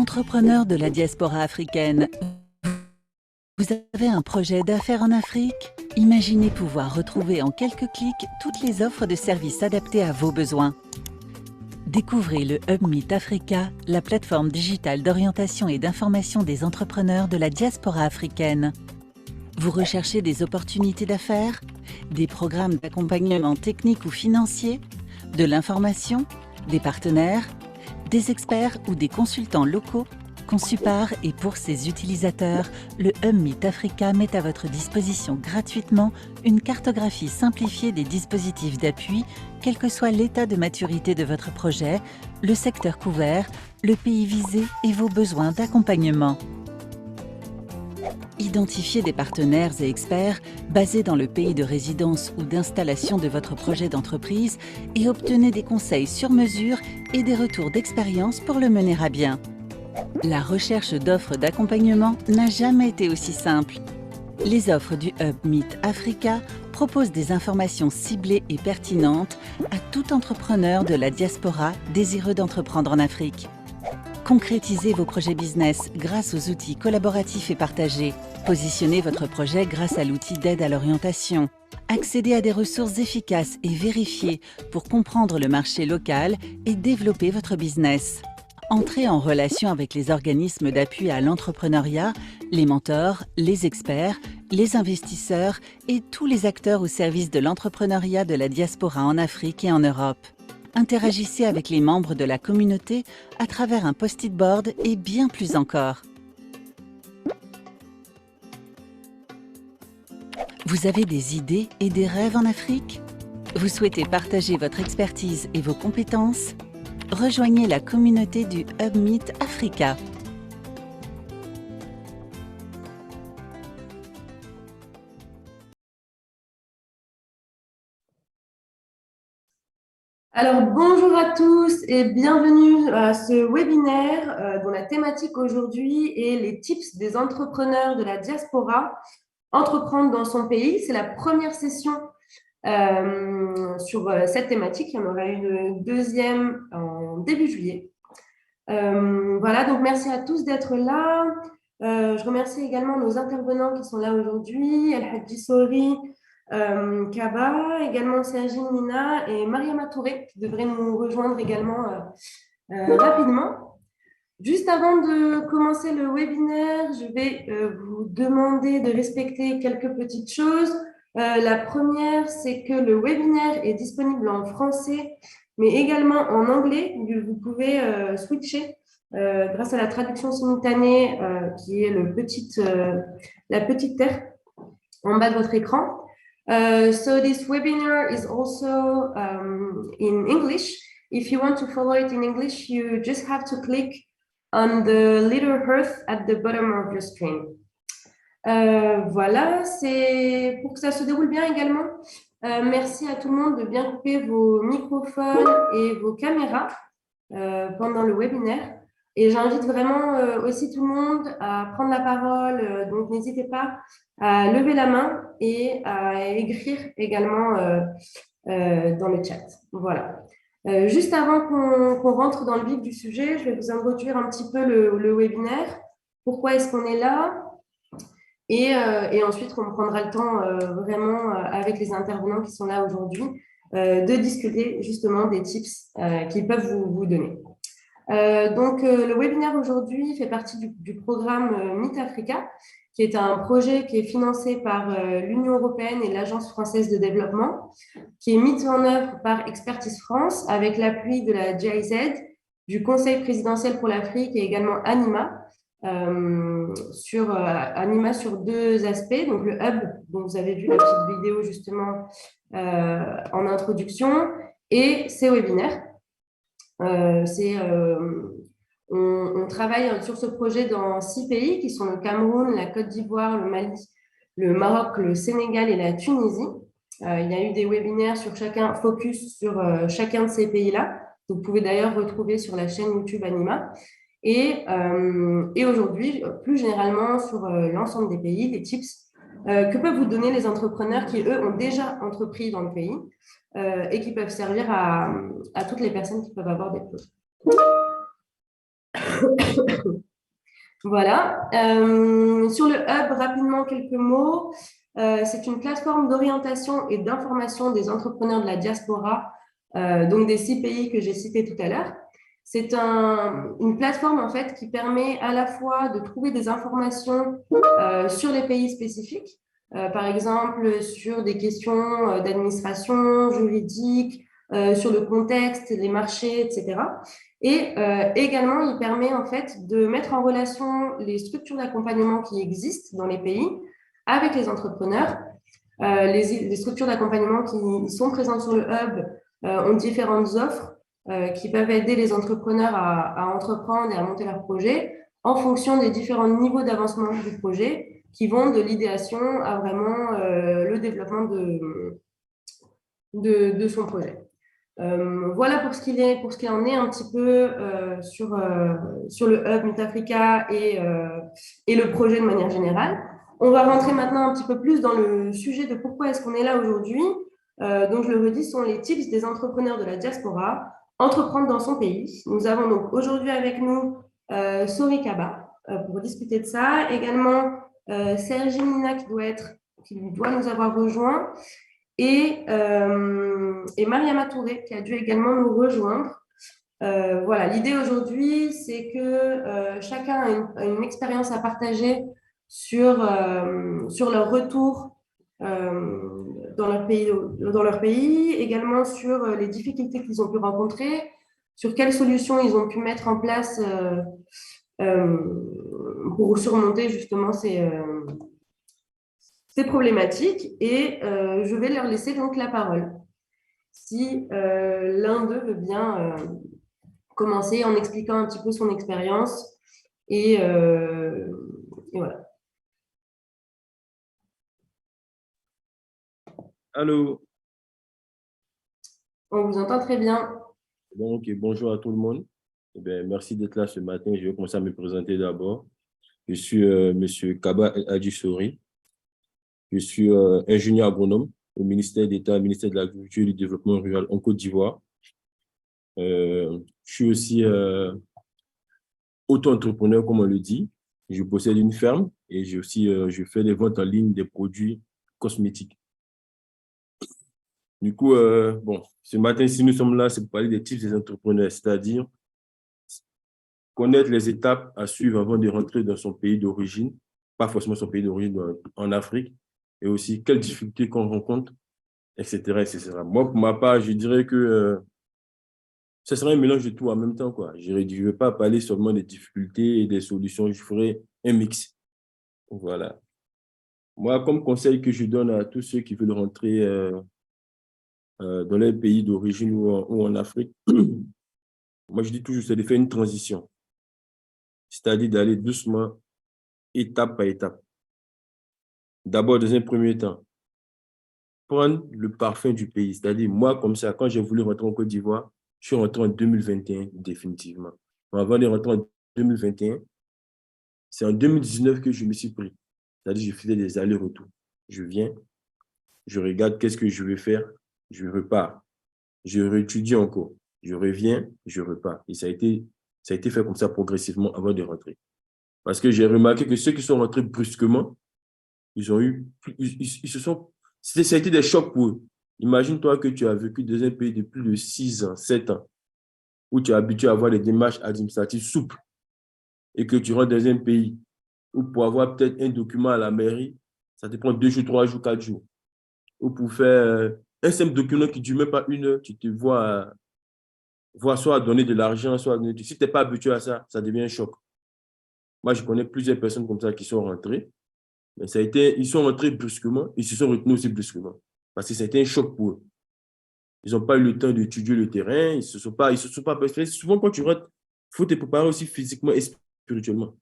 Entrepreneur de la diaspora africaine, vous avez un projet d'affaires en Afrique? Imaginez pouvoir retrouver en quelques clics toutes les offres de services adaptées à vos besoins. Découvrez le Hub Meet Africa, la plateforme digitale d'orientation et d'information des entrepreneurs de la diaspora africaine. Vous recherchez des opportunités d'affaires, des programmes d'accompagnement technique ou financier, de l'information, des partenaires, des experts ou des consultants locaux? Conçu par et pour ses utilisateurs, le Hub Meet Africa met à votre disposition gratuitement une cartographie simplifiée des dispositifs d'appui, quel que soit l'état de maturité de votre projet, le secteur couvert, le pays visé et vos besoins d'accompagnement. Identifiez des partenaires et experts basés dans le pays de résidence ou d'installation de votre projet d'entreprise et obtenez des conseils sur mesure et des retours d'expérience pour le mener à bien. La recherche d'offres d'accompagnement n'a jamais été aussi simple. Les offres du Hub Meet Africa proposent des informations ciblées et pertinentes à tout entrepreneur de la diaspora désireux d'entreprendre en Afrique. Concrétisez vos projets business grâce aux outils collaboratifs et partagés. Positionnez votre projet grâce à l'outil d'aide à l'orientation. Accédez à des ressources efficaces et vérifiées pour comprendre le marché local et développer votre business. Entrez en relation avec les organismes d'appui à l'entrepreneuriat, les mentors, les experts, les investisseurs et tous les acteurs au service de l'entrepreneuriat de la diaspora en Afrique et en Europe. Interagissez avec les membres de la communauté à travers un post-it board et bien plus encore. Vous avez des idées et des rêves en Afrique? Vous souhaitez partager votre expertise et vos compétences? Rejoignez la communauté du Hub Meet Africa. Alors, bonjour à tous et bienvenue à ce webinaire dont la thématique aujourd'hui est les tips des entrepreneurs de la diaspora, entreprendre dans son pays. C'est la première session sur cette thématique. Il y en aura une deuxième en début juillet. Voilà, donc merci à tous d'être là. Je remercie également nos intervenants qui sont là aujourd'hui, El Hadji Sori, Kaba, également Sergine Nina et Mariama Touré qui devraient nous rejoindre également rapidement. Juste avant de commencer le webinaire, je vais vous demander de respecter quelques petites choses. La première, c'est que le webinaire est disponible en français, mais également en anglais. Vous pouvez switcher grâce à la traduction simultanée qui est la petite terre en bas de votre écran. So this webinar is also in English. If you want to follow it in English, you just have to click on the little hearth at the bottom of your screen. Voilà, c'est pour que ça se déroule bien également. Merci à tout le monde de bien couper vos microphones et vos caméras pendant le webinaire. Et j'invite vraiment aussi tout le monde à prendre la parole. Donc, n'hésitez pas à lever la main et à écrire également dans le chat. Voilà. Juste avant qu'on rentre dans le vif du sujet, je vais vous introduire un petit peu le webinaire. Pourquoi est-ce qu'on est là? Et ensuite, on prendra le temps vraiment avec les intervenants qui sont là aujourd'hui de discuter justement des tips qu'ils peuvent vous donner. Donc, le webinaire aujourd'hui fait partie du programme Meet Africa, qui est un projet qui est financé par l'Union européenne et l'Agence française de développement, qui est mis en œuvre par Expertise France avec l'appui de la GIZ, du Conseil présidentiel pour l'Afrique et également Anima, Anima sur deux aspects, donc le hub, dont vous avez vu la petite vidéo justement en introduction, et ces webinaires. On travaille sur ce projet dans 6 pays qui sont le Cameroun, la Côte d'Ivoire, le Mali, le Maroc, le Sénégal et la Tunisie. Il y a eu des webinaires focus sur chacun de ces pays-là. Vous pouvez d'ailleurs retrouver sur la chaîne YouTube Anima. Et aujourd'hui, plus généralement sur l'ensemble des pays, des tips que peuvent vous donner les entrepreneurs qui, eux, ont déjà entrepris dans le pays et qui peuvent servir à toutes les personnes qui peuvent avoir des projets. Voilà. Sur le hub, rapidement quelques mots. C'est une plateforme d'orientation et d'information des entrepreneurs de la diaspora, donc des 6 pays que j'ai cités tout à l'heure. C'est une plateforme en fait qui permet à la fois de trouver des informations sur les pays spécifiques, par exemple sur des questions d'administration, juridique, sur le contexte, les marchés, etc. Et également, il permet en fait de mettre en relation les structures d'accompagnement qui existent dans les pays avec les entrepreneurs. Les structures d'accompagnement qui sont présentes sur le hub ont différentes offres qui peuvent aider les entrepreneurs à entreprendre et à monter leur projet en fonction des différents niveaux d'avancement du projet qui vont de l'idéation à vraiment le développement de son projet. Voilà pour ce qu'il en est un petit peu sur le hub Mutafrica et le projet de manière générale. On va rentrer maintenant un petit peu plus dans le sujet de pourquoi est-ce qu'on est là aujourd'hui. Donc, je le redis, sont les tips des entrepreneurs de la diaspora, entreprendre dans son pays. Nous avons donc aujourd'hui avec nous Sori Kaba pour discuter de ça. Également, Sergi Nina qui doit nous avoir rejoint et Mariama Touré, qui a dû également nous rejoindre. Voilà, l'idée aujourd'hui, c'est que chacun a une expérience à partager sur leur retour dans leur pays, également sur les difficultés qu'ils ont pu rencontrer, sur quelles solutions ils ont pu mettre en place pour surmonter justement ces problématiques et je vais leur laisser donc la parole. Si l'un d'eux veut bien commencer en expliquant un petit peu son expérience et voilà. Allô, On vous entend très bien. donc bonjour à tout le monde. Eh bien, merci d'être là ce matin. Je vais commencer à me présenter d'abord. Je suis Monsieur Kaba Adjusori. Je suis ingénieur agronome au ministère d'État, ministère de l'Agriculture et du Développement rural en Côte d'Ivoire. Je suis aussi auto-entrepreneur, comme on le dit. Je possède une ferme et je fais des ventes en ligne des produits cosmétiques. Du coup, bon, ce matin, si nous sommes là, c'est pour parler des types des entrepreneurs, c'est-à-dire connaître les étapes à suivre avant de rentrer dans son pays d'origine, pas forcément son pays d'origine en Afrique, et aussi quelles difficultés qu'on rencontre, etc., etc. Moi, pour ma part, je dirais que ce serait un mélange de tout en même temps, quoi. Je ne vais pas parler seulement des difficultés et des solutions, je ferai un mix. Voilà. Moi, comme conseil que je donne à tous ceux qui veulent rentrer dans les pays d'origine ou en Afrique, moi, je dis toujours, c'est de faire une transition, c'est-à-dire d'aller doucement, étape par étape. D'abord, dans un premier temps, prendre le parfum du pays. C'est-à-dire, moi, comme ça, quand j'ai voulu rentrer en Côte d'Ivoire, je suis rentré en 2021, définitivement. Mais avant de rentrer en 2021, c'est en 2019 que je me suis pris. C'est-à-dire, je faisais des allers-retours. Je viens, je regarde qu'est-ce que je vais faire, je repars. Je réétudie encore. Je reviens, je repars. Et ça a été fait comme ça progressivement avant de rentrer. Parce que j'ai remarqué que ceux qui sont rentrés brusquement, ils se sont, ça a été des chocs pour eux. Imagine-toi que tu as vécu dans un pays de plus de 6 ans, 7 ans, où tu es habitué à avoir des démarches administratives souples et que tu rentres dans un pays où pour avoir peut-être un document à la mairie, ça te prend 2 jours, 3 jours, 4 jours. Ou pour faire un simple document qui ne dure même pas 1 heure, tu te vois soit donner de l'argent, soit donner. Si tu n'es pas habitué à ça, ça devient un choc. Moi, je connais plusieurs personnes comme ça qui sont rentrées. Mais ils sont rentrés brusquement, ils se sont retenus aussi brusquement. Parce que c'était un choc pour eux. Ils n'ont pas eu le temps d'étudier le terrain, ils ne se sont pas préparés. Souvent, quand tu rentres, il faut te préparer aussi physiquement et spirituellement.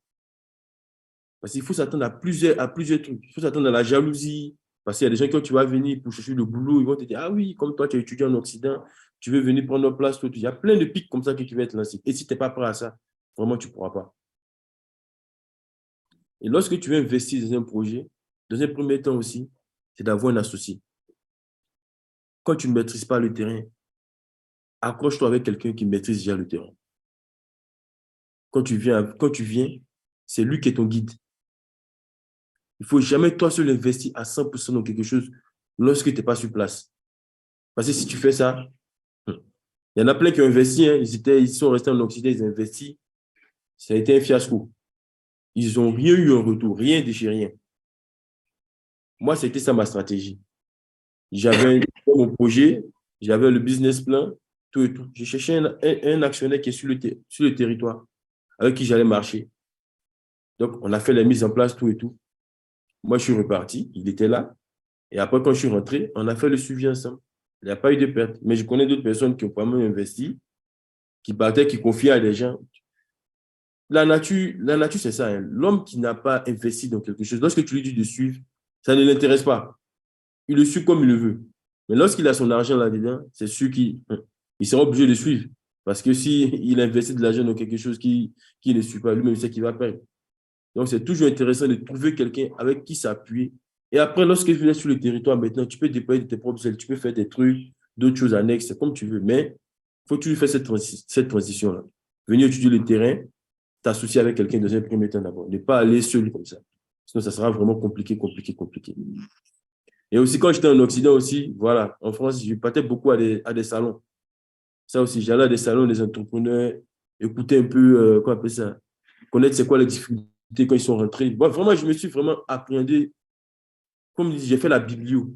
Parce qu'il faut s'attendre à plusieurs trucs. Il faut s'attendre à la jalousie. Parce qu'il y a des gens, quand tu vas venir pour chercher le boulot, ils vont te dire, ah oui, comme toi, tu as étudié en Occident, tu veux venir prendre place. Tout. Il y a plein de pics comme ça qui vont être lancés. Et si tu n'es pas prêt à ça, vraiment, tu ne pourras pas. Et lorsque tu veux investir dans un projet, dans un premier temps aussi, c'est d'avoir un associé. Quand tu ne maîtrises pas le terrain, accroche-toi avec quelqu'un qui maîtrise déjà le terrain. quand tu viens, c'est lui qui est ton guide. Il ne faut jamais toi seul investir à 100% dans quelque chose lorsque tu n'es pas sur place. Parce que si tu fais ça, il y en a plein qui ont investi, hein, ils sont restés en Occident, ils ont investi. Ça a été un fiasco. Ils n'ont rien eu en retour, rien de chez rien. Moi, c'était ça ma stratégie. J'avais mon projet, j'avais le business plan, tout et tout. J'ai cherché un actionnaire qui est sur le territoire, avec qui j'allais marcher. Donc, on a fait la mise en place, tout et tout. Moi, je suis reparti, il était là. Et après, quand je suis rentré, on a fait le suivi ensemble. Il n'y a pas eu de perte. Mais je connais d'autres personnes qui ont pas mal investi, qui partaient, qui confiaient à des gens. La nature, c'est ça, hein. L'homme qui n'a pas investi dans quelque chose, lorsque tu lui dis de suivre, ça ne l'intéresse pas. Il le suit comme il le veut. Mais lorsqu'il a son argent là-dedans, c'est sûr qu'il il sera obligé de suivre. Parce que s'il investit de l'argent dans quelque chose qui ne suit pas, lui-même, il sait qu'il va perdre. Donc, c'est toujours intéressant de trouver quelqu'un avec qui s'appuyer. Et après, lorsque tu viens sur le territoire, maintenant, tu peux déployer tes propres ailes, tu peux faire des trucs, d'autres choses annexes, c'est comme tu veux. Mais il faut toujours faire cette transition-là. Venir étudier le terrain, t'associer avec quelqu'un dans un premier temps d'abord. Ne pas aller seul comme ça. Sinon, ça sera vraiment compliqué, compliqué, compliqué. Et aussi, quand j'étais en Occident aussi, voilà, en France, je partais beaucoup à des salons. Ça aussi, j'allais à des salons des entrepreneurs, écouter un peu, quoi appeler ça, connaître c'est quoi les difficultés quand ils sont rentrés. Bon, vraiment, je me suis vraiment appréhendé. Comme je dis, j'ai fait la biblio.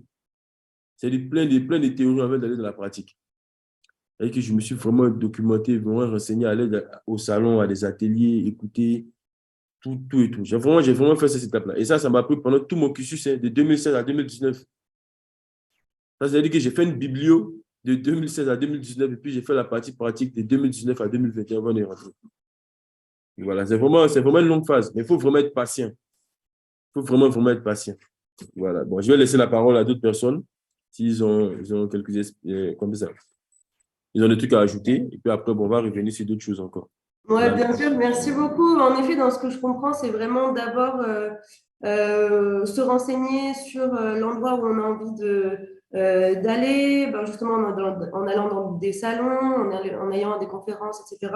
C'est plein de théories avant d'aller dans la pratique. Et que je me suis vraiment documenté, vraiment renseigné, aller au salon, à des ateliers, écouter tout, tout et tout. J'ai vraiment fait cette étape-là. Et ça m'a pris pendant tout mon cursus, hein, de 2016 à 2019. Ça veut dire que j'ai fait une biblio de 2016 à 2019 et puis j'ai fait la partie pratique de 2019 à 2021 avant de rentrer. Et voilà, c'est vraiment une longue phase, mais il faut vraiment être patient. Il faut vraiment, vraiment être patient. Voilà. Bon, je vais laisser la parole à d'autres personnes ils ont comme ça. Ils ont des trucs à ajouter et puis après, bon, on va revenir sur d'autres choses encore. Oui, Voilà. bien sûr, merci beaucoup. En effet, dans ce que je comprends, c'est vraiment d'abord se renseigner sur l'endroit où on a envie d'aller, ben, justement en allant dans des salons, en ayant des conférences, etc.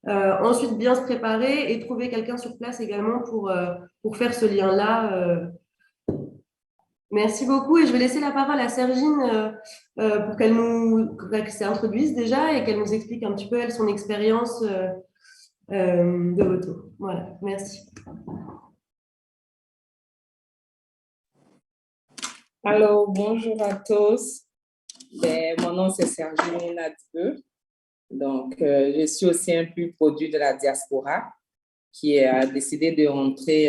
Ensuite, bien se préparer et trouver quelqu'un sur place également pour faire ce lien-là. Merci beaucoup et je vais laisser la parole à Sergine pour qu'elle s'introduise déjà et qu'elle nous explique un petit peu, elle, son expérience de retour. Voilà, merci. Alors, bonjour à tous. Mon nom, c'est Sergine Nadibeu. Donc, je suis aussi un pur produit de la diaspora qui a décidé de rentrer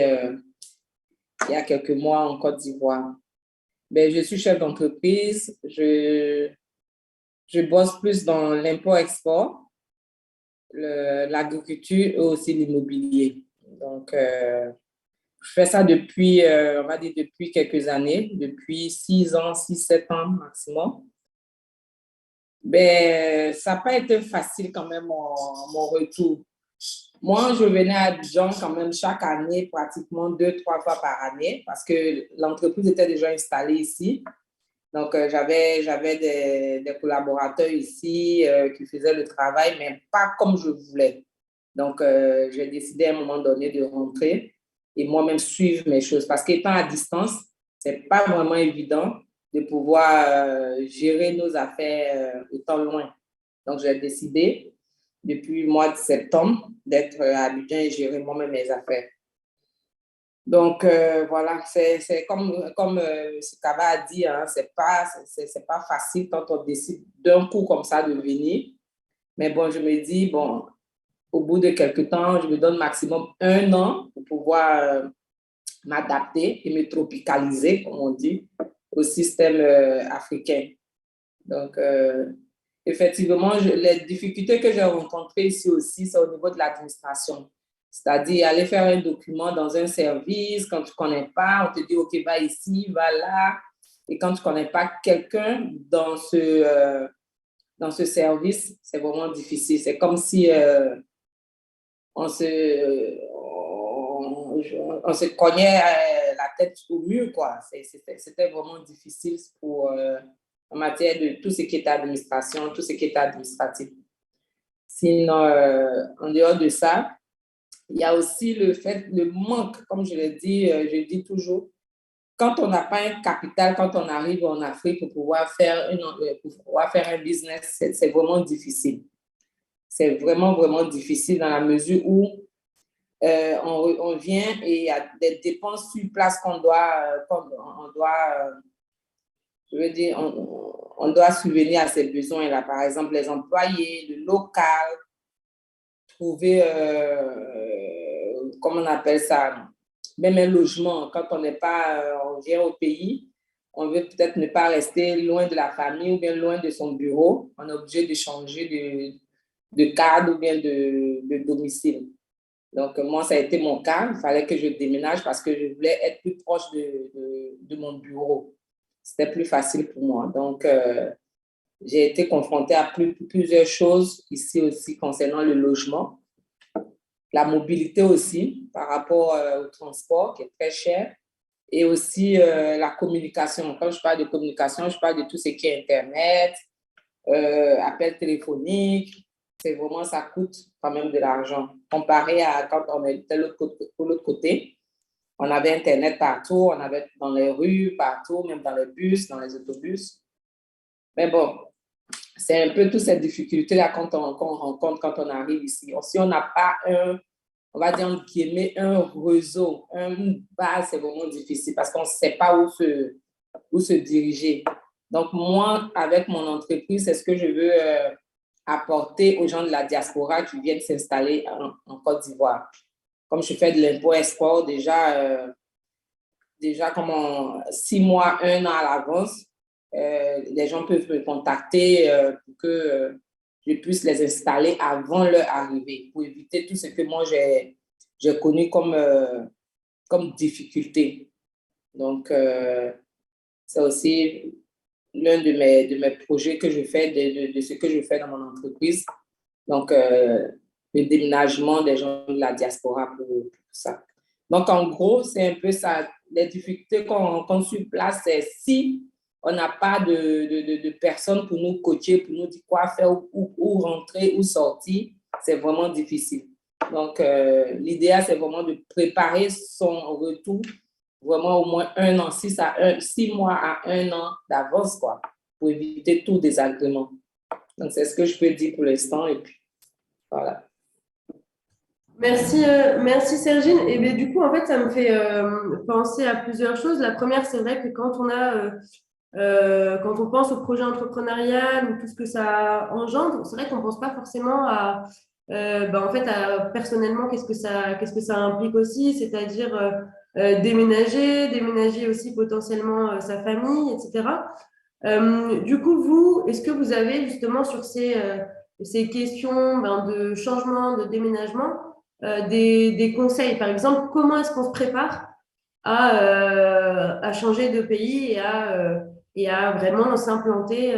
il y a quelques mois en Côte d'Ivoire. Je suis chef d'entreprise. Je bosse plus dans l'import-export, l'agriculture et aussi l'immobilier. Donc, je fais ça depuis, on va dire, depuis quelques années, depuis 6 ans, 7 ans maximum. Ça n'a pas été facile quand même mon retour. Moi, je venais à Abidjan quand même chaque année, pratiquement 2-3 fois par année, parce que l'entreprise était déjà installée ici. Donc, j'avais des collaborateurs ici qui faisaient le travail, mais pas comme je voulais. Donc, j'ai décidé à un moment donné de rentrer et moi-même suivre mes choses. Parce qu'étant à distance, ce n'est pas vraiment évident de pouvoir gérer nos affaires autant loin. Donc, j'ai décidé, depuis le mois de septembre, d'être à Abidjan et gérer moi-même mes affaires. Donc, voilà, c'est comme M. Kaba a dit, hein, c'est pas facile quand on décide d'un coup comme ça de venir. Mais bon, je me dis, bon, au bout de quelques temps, je me donne maximum 1 an pour pouvoir m'adapter et me tropicaliser, comme on dit, au système africain. Donc, effectivement, les difficultés que j'ai rencontrées ici aussi, c'est au niveau de l'administration. C'est-à-dire aller faire un document dans un service, quand tu ne connais pas, on te dit, OK, va ici, va là. Et quand tu ne connais pas quelqu'un dans ce service, c'est vraiment difficile. C'est comme si on se cognait la tête au mur, quoi. C'était vraiment difficile en matière de tout ce qui est administration, tout ce qui est administratif. Sinon, en dehors de ça, il y a aussi le manque, comme je dis toujours, quand on n'a pas un capital, quand on arrive en Afrique pour pouvoir faire un business, c'est vraiment difficile. C'est vraiment, vraiment difficile dans la mesure où on vient et il y a des dépenses sur place je veux dire, on doit subvenir à ces besoins-là. Par exemple, les employés, le local, trouver, comment on appelle ça, même un logement. Quand on n'est pas, on vient au pays, on veut peut-être ne pas rester loin de la famille ou bien loin de son bureau. On est obligé de changer de cadre ou bien de domicile. Donc, moi, ça a été mon cas. Il fallait que je déménage parce que je voulais être plus proche de mon bureau. C'était plus facile pour moi. Donc, j'ai été confrontée à plusieurs choses ici aussi concernant le logement. La mobilité aussi par rapport au transport qui est très cher. Et aussi la communication. Quand je parle de communication, je parle de tout ce qui est Internet, appel téléphonique. C'est vraiment, ça coûte quand même de l'argent. Comparé à quand on était de l'autre côté, on avait Internet partout, on avait dans les rues, partout, même dans les bus, dans les autobus. Mais bon, c'est un peu toutes ces difficultés-là qu'on rencontre quand on arrive ici. Si on n'a pas on va dire, entre guillemets, un réseau, une base, c'est vraiment difficile parce qu'on ne sait pas où se diriger. Donc, moi, avec mon entreprise, c'est ce que je veux apporter aux gens de la diaspora qui viennent s'installer en Côte d'Ivoire. Comme je fais de l'import-export déjà comme 6 mois, 1 an à l'avance, les gens peuvent me contacter pour que je puisse les installer avant leur arrivée pour éviter tout ce que moi j'ai connu comme difficulté. Donc, c'est aussi l'un de mes projets que je fais, de ce que je fais dans mon entreprise. Donc, le déménagement des gens de la diaspora pour ça. Donc, en gros, c'est un peu ça. Les difficultés qu'on sur place, c'est si on n'a pas de personnes pour nous coacher, pour nous dire quoi faire, où rentrer, où sortir, c'est vraiment difficile. Donc, l'idéal, c'est vraiment de préparer son retour vraiment au moins 1 an, 6 mois à 1 an d'avance, quoi, pour éviter tout désagrément. Donc, c'est ce que je peux dire pour l'instant. Et puis, voilà. Merci, merci Sergine. Et bien, du coup, en fait, ça me fait penser à plusieurs choses. La première, c'est vrai que quand on pense au projet entrepreneurial ou tout ce que ça engendre, c'est vrai qu'on ne pense pas forcément personnellement, qu'est-ce que ça implique aussi, c'est-à-dire déménager aussi potentiellement sa famille, etc. Du coup, vous, est-ce que vous avez justement sur ces questions de changement, de déménagement, des conseils? Par exemple, comment est-ce qu'on se prépare à changer de pays et à vraiment s'implanter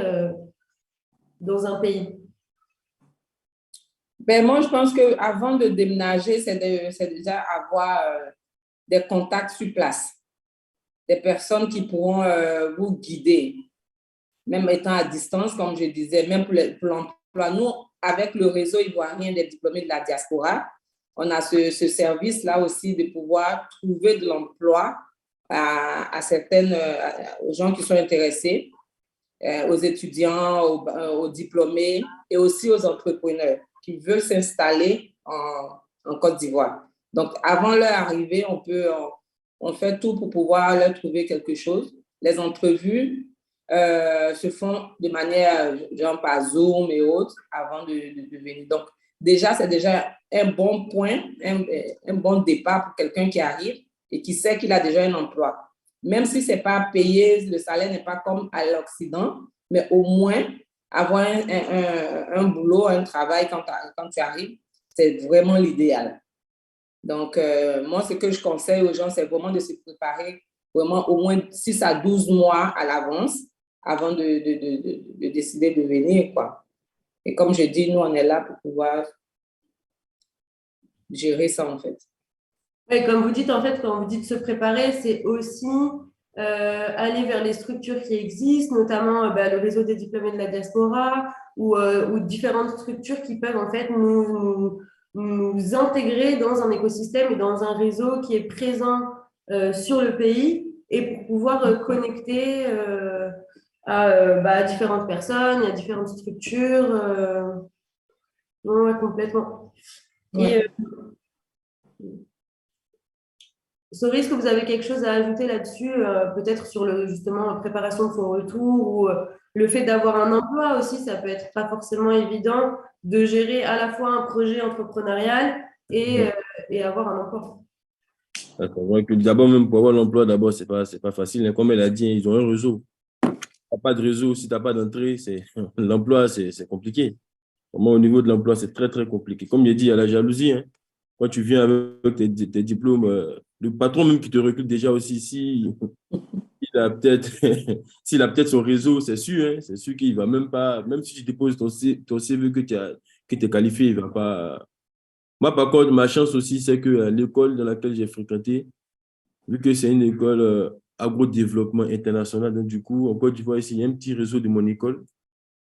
dans un pays? Ben, moi, je pense qu'avant de déménager, c'est déjà avoir des contacts sur place, des personnes qui pourront vous guider, même étant à distance, comme je disais, même pour l'emploi. Nous, avec le réseau ivoirien des diplômés de la diaspora, on a ce service-là aussi de pouvoir trouver de l'emploi aux gens qui sont intéressés, aux étudiants, aux diplômés et aussi aux entrepreneurs qui veulent s'installer en Côte d'Ivoire. Donc, avant leur arrivée, on fait tout pour pouvoir leur trouver quelque chose. Les entrevues se font de manière, genre par Zoom et autres, avant de venir. Donc, déjà, c'est déjà un bon point, un bon départ pour quelqu'un qui arrive et qui sait qu'il a déjà un emploi. Même si ce n'est pas payé, le salaire n'est pas comme à l'Occident, mais au moins avoir un boulot, un travail quand tu arrives, c'est vraiment l'idéal. Donc, moi, ce que je conseille aux gens, c'est vraiment de se préparer vraiment au moins 6 à 12 mois à l'avance avant de décider de venir, quoi. Et comme je dis, nous, on est là pour pouvoir gérer ça, en fait. Oui, comme vous dites, en fait, quand vous dites se préparer, c'est aussi aller vers les structures qui existent, notamment le réseau des diplômés de la diaspora ou différentes structures qui peuvent en fait nous intégrer dans un écosystème et dans un réseau qui est présent sur le pays et pour pouvoir connecter à différentes personnes, à différentes structures. Ouais, complètement. Ouais. Et Sorry, est-ce que vous avez quelque chose à ajouter là-dessus, peut-être sur justement la préparation de son retour ou le fait d'avoir un emploi aussi, ça peut être pas forcément évident de gérer à la fois un projet entrepreneurial et avoir un emploi. D'accord. Ouais, que d'abord, même pour avoir l'emploi, d'abord, c'est pas facile, hein. Comme elle a dit, ils ont un réseau. Tu n'as pas de réseau, si tu n'as pas d'entrée, l'emploi, c'est compliqué. Vraiment, au niveau de l'emploi, c'est très, très compliqué. Comme il dit, il y a la jalousie, hein. Quand tu viens avec tes diplômes, le patron même qui te recrute déjà aussi, si, il a peut-être s'il a peut-être son réseau, c'est sûr, hein, c'est sûr qu'il va même pas, même si tu déposes ton CV que tu es qualifié, il va pas. Moi, par contre, ma chance aussi, c'est que l'école dans laquelle j'ai fréquenté, vu que c'est une école agro-développement international, donc du coup, en Côte d'Ivoire, ici, il y a un petit réseau de mon école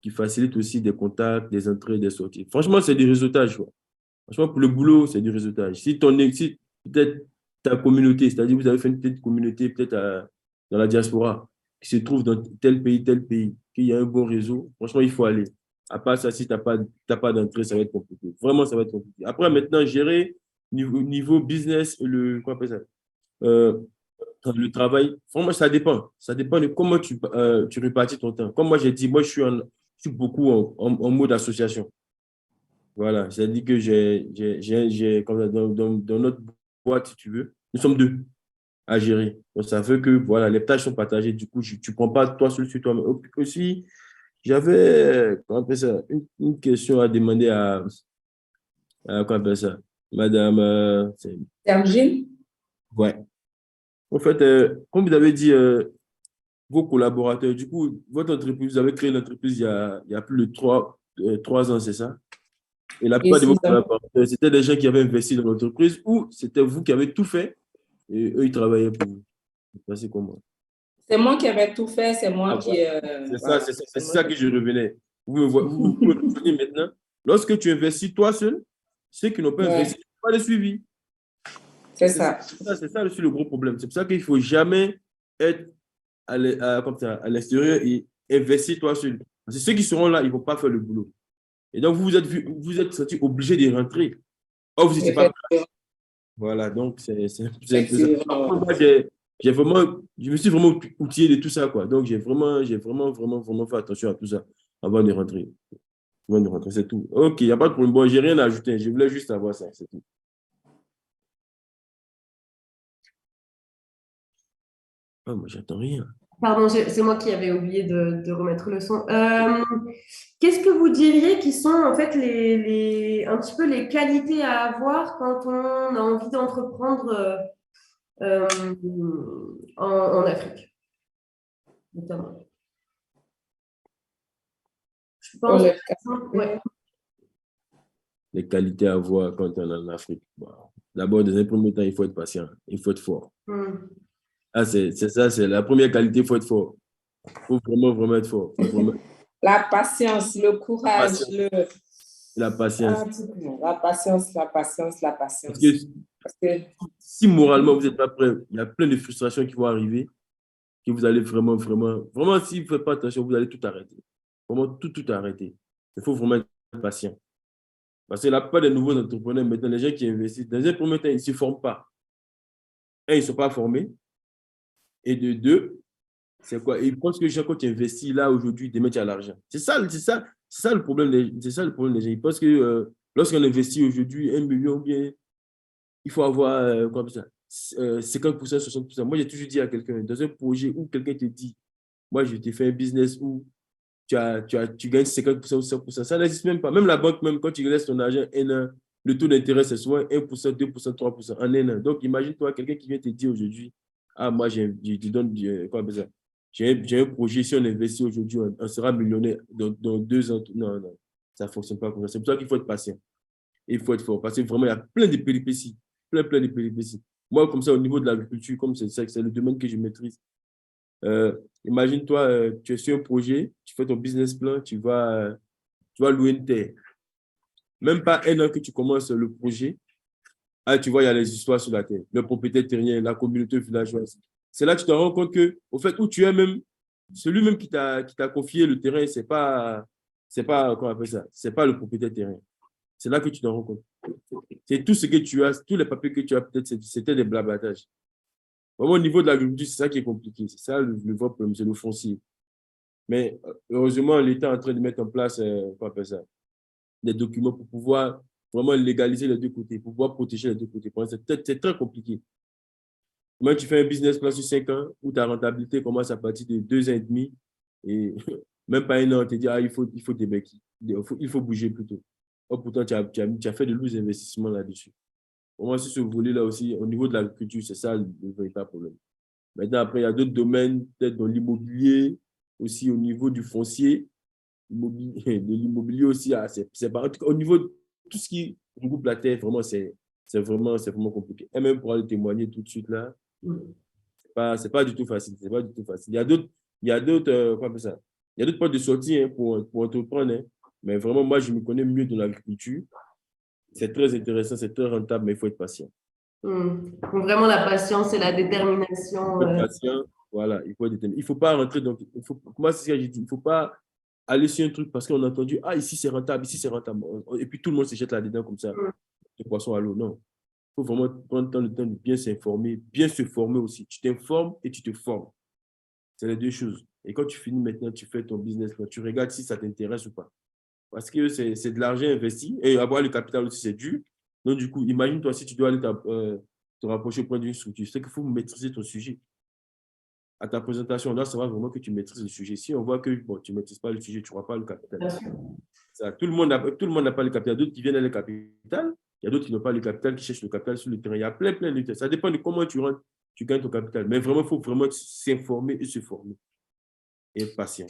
qui facilite aussi des contacts, des entrées, des sorties. Franchement, c'est du réseautage, quoi. Franchement, pour le boulot, c'est du réseautage. Si peut-être ta communauté, c'est-à-dire vous avez fait une petite communauté peut-être dans la diaspora, qui se trouve dans tel pays, qu'il y a un bon réseau, franchement, il faut aller. À part ça, si tu n'as pas d'entrée, ça va être compliqué. Vraiment, ça va être compliqué. Après, maintenant, gérer niveau business, quoi on appelle ça, euh, le travail, vraiment, ça dépend. Ça dépend de comment tu répartis ton temps. Comme moi, j'ai dit, moi, je suis beaucoup en mode association. Voilà, c'est-à-dire que comme ça, dans notre boîte, si tu veux, nous sommes deux à gérer. Donc, ça fait que voilà, les tâches sont partagées. Du coup, tu ne prends pas toi seul sur toi. Mais aussi, j'avais comment on appelle ça, une question à demander comment on appelle ça, Madame. Sergine? Ouais. En fait, comme vous avez dit, vos collaborateurs, du coup, votre entreprise, vous avez créé l'entreprise il y a plus de 3 ans, c'est ça? Et la Et plupart de vos 6 ans. collaborateurs, c'était des gens qui avaient investi dans l'entreprise ou c'était vous qui avez tout fait et eux, ils travaillaient pour vous. C'est comment? C'est moi qui avais tout fait, c'est moi Ah, qui. voilà. Voilà. C'est ça que je revenais. Vous me revenez maintenant. Lorsque tu investis toi seul, ceux qui n'ont pas Ouais, investi, tu n'ont pas de suivi. c'est ça. C'est ça aussi le gros problème. C'est pour ça qu'il ne faut jamais être comme ça, à l'extérieur et investir toi seul. Parce que ceux qui seront là, ils ne vont pas faire le boulot. Et donc, vous êtes senti obligé de rentrer. Or, vous n'étiez pas prêt. Effectivement. Voilà, donc c'est un peu ça. Effectivement. Moi, je me suis vraiment outillé de tout ça, quoi. Donc, vraiment fait attention à tout ça avant de rentrer. Avant de rentrer, c'est tout. Ok, il n'y a pas de problème. Bon, j'ai rien à ajouter. Je voulais juste savoir ça, c'est tout. Ah, moi, j'attends rien. Pardon, c'est moi qui avais oublié de remettre le son. Qu'est-ce que vous diriez qui sont en fait un petit peu les qualités à avoir quand on a envie d'entreprendre euh, en Afrique, notamment? Je Pour pense, le par exemple, ouais. Les qualités à voir quand on est en Afrique. Bon. D'abord, dans un premier temps, il faut être patient. Il faut être fort. Hmm. Ah, c'est ça, c'est la première qualité, il faut être fort. Il faut vraiment être fort. Faut vraiment être La patience, le courage, patient. La Ah, patience. la patience, la patience, la Parce que patience. Parce que si moralement vous n'êtes pas prêt, il y a plein de frustrations qui vont arriver, que vous allez vraiment, si vous ne faites pas attention, vous allez tout arrêter. Vraiment, tout arrêter. Il faut vraiment être patient. Parce que la plupart des nouveaux entrepreneurs, maintenant, les gens qui investissent, dans un premier temps, ils ne se forment pas. Un, ils ne sont pas formés. Et de deux, c'est quoi? Ils pensent que quand tu investis là aujourd'hui, demain, tu as l'argent. C'est ça le problème c'est ça le problème des gens. Ils pensent que lorsqu'on investit aujourd'hui 1 million, bien, il faut avoir comme ça, 50%, 60%. Moi, j'ai toujours dit à quelqu'un, dans un projet où quelqu'un te dit, moi, je t'ai fait un business où tu gagnes 50% ou 100%, ça n'existe même pas. Même la banque, même quand tu laisses ton argent un an, le taux d'intérêt, c'est souvent 1%, 2%, 3% en un an. Donc, imagine-toi quelqu'un qui vient te dire aujourd'hui, ah, moi, je te donne, quoi, ça? J'ai un projet, si on investit aujourd'hui, on sera millionnaire dans 2 ans. Non, non, ça ne fonctionne pas comme ça. C'est pour ça qu'il faut être patient. Il faut être fort parce que vraiment, il y a plein de péripéties. Plein de péripéties. Moi, comme ça, au niveau de l'agriculture, comme c'est le domaine que je maîtrise, imagine-toi, tu es sur un projet, tu fais ton business plan, tu vas louer une terre. même pas un an que tu commences le projet, ah, tu vois, il y a les histoires sur la terre, le propriétaire terrien, la communauté villageoise. C'est là que tu te rends compte que, au fait, où tu es même, celui même qui t'a confié le terrain, comment on appelle ça, c'est pas le propriétaire terrien. C'est là que tu te rends compte. C'est tout ce que tu as, tous les papiers que tu as, peut-être, c'était des blabatages. Vraiment, au niveau de l'agriculture, c'est ça qui est compliqué. C'est ça le vrai problème, c'est le foncier. Mais heureusement, l'État est en train de mettre en place, comment on appelle ça, des documents pour pouvoir vraiment légaliser les deux côtés, pour pouvoir protéger les deux côtés. C'est très compliqué. Moi, tu fais un business plan sur 5 ans où ta rentabilité commence à partir de 2 ans et demi et même pas un an, on te dit, ah, il faut des becs, il faut bouger plutôt. Or, pourtant, tu as fait de lourds investissements là-dessus. Pour moi, sur ce volet-là aussi, au niveau de l'agriculture, c'est ça le véritable problème. Maintenant, après, il y a d'autres domaines, peut-être dans l'immobilier, aussi au niveau du foncier, de l'immobilier aussi, c'est pas, en tout cas, au niveau de tout ce qui regroupe la terre, vraiment, c'est vraiment compliqué. Et même pour aller témoigner tout de suite là, c'est pas du tout facile. C'est pas du tout facile. Il y a d'autres, comment on appelle ça? Il y a d'autres points de sortie hein, pour entreprendre. Hein. Mais vraiment, moi, je me connais mieux dans l'agriculture. C'est très intéressant, c'est très rentable, mais il faut être patient. Donc, vraiment, la patience et la détermination. Il faut être patient, voilà, il faut être déterminé. Il ne faut pas rentrer dans. Moi, c'est ce que j'ai dit. Il ne faut pas aller sur un truc parce qu'on a entendu, ah, ici c'est rentable, ici c'est rentable. Et puis tout le monde se jette là-dedans comme ça, le poisson à l'eau. Non. Il faut vraiment prendre le temps de bien s'informer, bien se former aussi. Tu t'informes et tu te formes. C'est les deux choses. Et quand tu finis maintenant, tu fais ton business, tu regardes si ça t'intéresse ou pas. Parce que c'est de l'argent investi et avoir le capital aussi, c'est dur. Donc, du coup, imagine-toi si tu dois aller te rapprocher au point d'une structure. C'est qu'il faut maîtriser ton sujet. À ta présentation, on doit savoir vraiment que tu maîtrises le sujet. Si on voit que bon, tu ne maîtrises pas le sujet, tu n'auras pas le capital. Ça, tout le monde n'a pas le capital. Il y a d'autres qui viennent à le capital. Il y a d'autres qui n'ont pas le capital, qui cherchent le capital sur le terrain. Il y a plein de terrains. Ça dépend de comment tu rentres, tu gagnes ton capital. Mais vraiment, il faut vraiment s'informer et se former. Et être patient.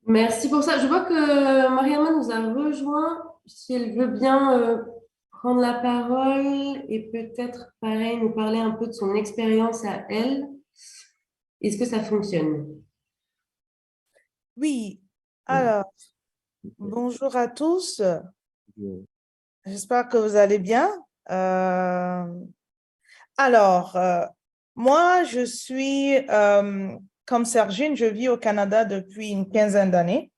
Merci pour ça. Je vois que Mariama nous a rejoint. Si elle veut bien prendre la parole et peut-être, pareil, nous parler un peu de son expérience à elle. Est-ce que ça fonctionne? Oui, alors, bonjour à tous. J'espère que vous allez bien. Moi, je suis, comme Sergine, je vis au Canada depuis une quinzaine d'années.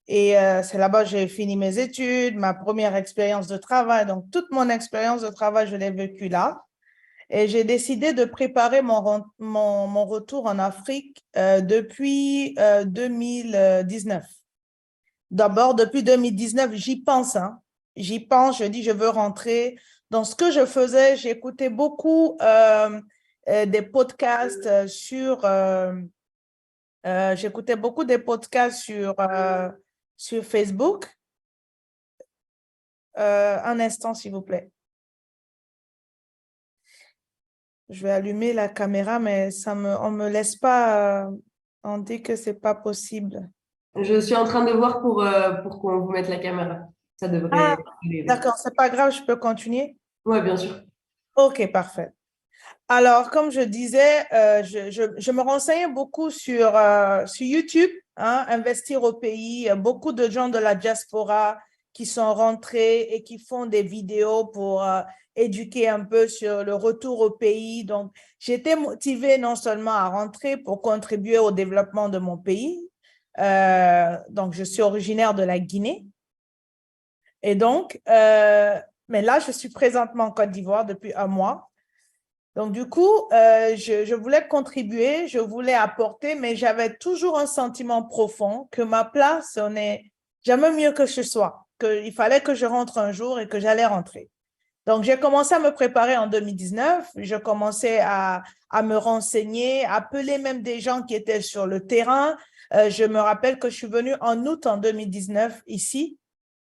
Et c'est là-bas que j'ai fini mes études, ma première expérience de travail. Donc, toute mon expérience de travail, je l'ai vécue là. Et j'ai décidé de préparer mon retour en Afrique depuis 2019. D'abord, depuis 2019, j'y pense. Hein. J'y pense, je dis, je veux rentrer. Dans ce que je faisais, j'écoutais beaucoup des podcasts j'écoutais beaucoup des podcasts sur Facebook. Un instant, s'il vous plaît. Je vais allumer la caméra, mais on ne me laisse pas, on dit que ce n'est pas possible. Je suis en train de voir pour qu'on vous mette la caméra. Ça devrait aller. D'accord, ce n'est pas grave, je peux continuer? Oui, bien sûr. OK, parfait. Alors, comme je disais, je me renseignais beaucoup sur YouTube, hein, investir au pays. Beaucoup de gens de la diaspora qui sont rentrés et qui font des vidéos pour éduquer un peu sur le retour au pays. Donc, j'étais motivée non seulement à rentrer pour contribuer au développement de mon pays. Donc, je suis originaire de la Guinée. Et donc, mais là, je suis présentement en Côte d'Ivoire depuis 1 mois. Donc, du coup, je voulais contribuer, je voulais apporter, mais j'avais toujours un sentiment profond que ma place, jamais mieux que ce soit, qu'il fallait que je rentre un jour et que j'allais rentrer. Donc, j'ai commencé à me préparer en 2019. Je commençais à me renseigner, appeler même des gens qui étaient sur le terrain. Je me rappelle que je suis venue en août en 2019 ici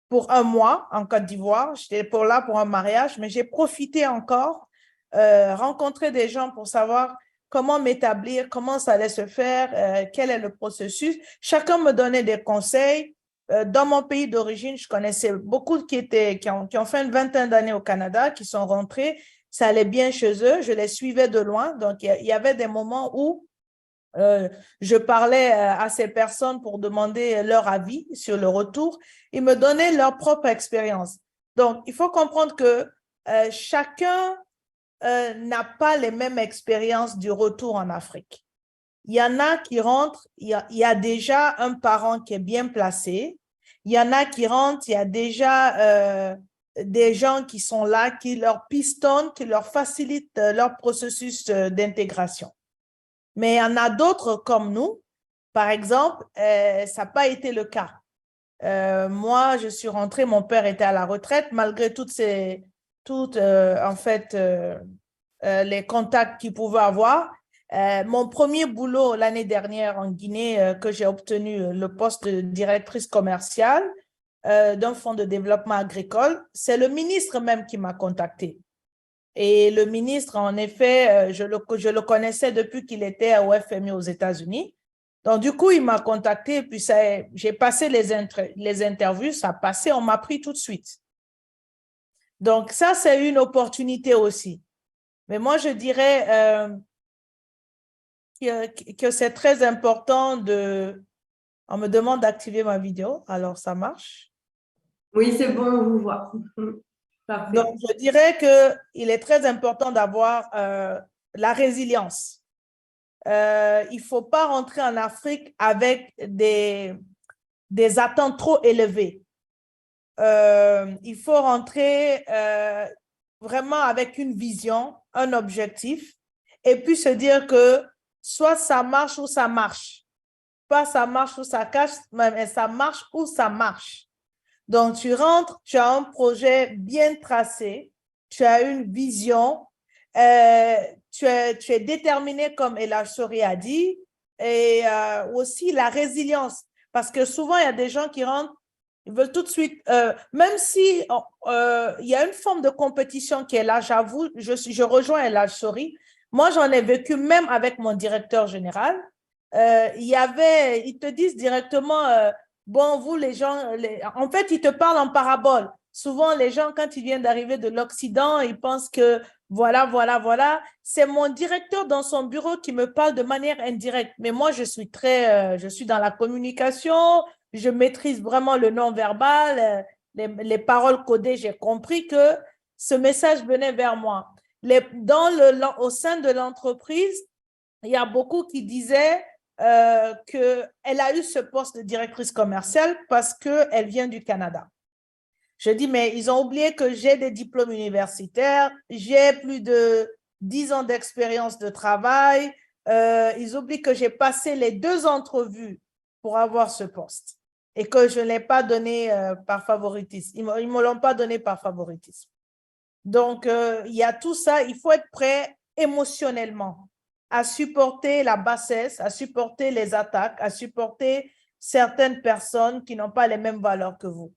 pour 1 mois en Côte d'Ivoire. J'étais là pour un mariage, mais j'ai profité encore rencontrer des gens pour savoir comment m'établir, comment ça allait se faire, quel est le processus. Chacun me donnait des conseils. Dans mon pays d'origine, je connaissais beaucoup qui ont fait une vingtaine d'années au Canada, qui sont rentrés. Ça allait bien chez eux. Je les suivais de loin. Donc, il y avait des moments où je parlais à ces personnes pour demander leur avis sur le retour. Ils me donnaient leur propre expérience. Donc, il faut comprendre que chacun n'a pas les mêmes expériences du retour en Afrique. Il y en a qui rentrent, il y a déjà un parent qui est bien placé. Il y en a qui rentrent, il y a déjà des gens qui sont là, qui leur pistonnent, qui leur facilitent leur processus d'intégration. Mais il y en a d'autres comme nous, par exemple, ça n'a pas été le cas. Moi, je suis rentrée, mon père était à la retraite, malgré les contacts qu'il pouvait avoir. Mon premier boulot l'année dernière en Guinée, que j'ai obtenu le poste de directrice commerciale d'un fonds de développement agricole, c'est le ministre même qui m'a contactée. Et le ministre, en effet, je le connaissais depuis qu'il était au FMI aux États-Unis. Donc, du coup, il m'a contacté, puis j'ai passé les interviews, ça a passé, on m'a pris tout de suite. Donc, ça, c'est une opportunité aussi. Mais moi, je dirais que c'est très important de… On me demande d'activer ma vidéo, alors ça marche. Oui, c'est bon, on vous voit. Parfait. Donc, je dirais qu'il est très important d'avoir la résilience. Il ne faut pas rentrer en Afrique avec des attentes trop élevées. Il faut rentrer vraiment avec une vision, un objectif, et puis se dire que soit ça marche ou ça marche. Pas ça marche ou ça cache, mais ça marche ou ça marche. Donc, tu rentres, tu as un projet bien tracé, tu as une vision, tu es déterminé comme El Achori a dit, et aussi la résilience. Parce que souvent, il y a des gens qui rentrent, ils veulent tout de suite, même si il y a une forme de compétition qui est là, j'avoue, je rejoins El Achori. Moi, j'en ai vécu même avec mon directeur général. Ils te disent directement… bon, vous, les gens, en fait, ils te parlent en parabole. Souvent, les gens, quand ils viennent d'arriver de l'Occident, ils pensent que voilà. C'est mon directeur dans son bureau qui me parle de manière indirecte. Mais moi, je suis dans la communication, je maîtrise vraiment le non-verbal, les paroles codées. J'ai compris que ce message venait vers moi. Au sein de l'entreprise, il y a beaucoup qui disaient qu'elle a eu ce poste de directrice commerciale parce qu'elle vient du Canada. Je dis, mais ils ont oublié que j'ai des diplômes universitaires, j'ai plus de 10 ans d'expérience de travail, ils oublient que j'ai passé les 2 entrevues pour avoir ce poste et que je ne l'ai pas donné par favoritisme. Ils ne me l'ont pas donné par favoritisme. Donc, il y a tout ça, il faut être prêt émotionnellement à supporter la bassesse, à supporter les attaques, à supporter certaines personnes qui n'ont pas les mêmes valeurs que vous.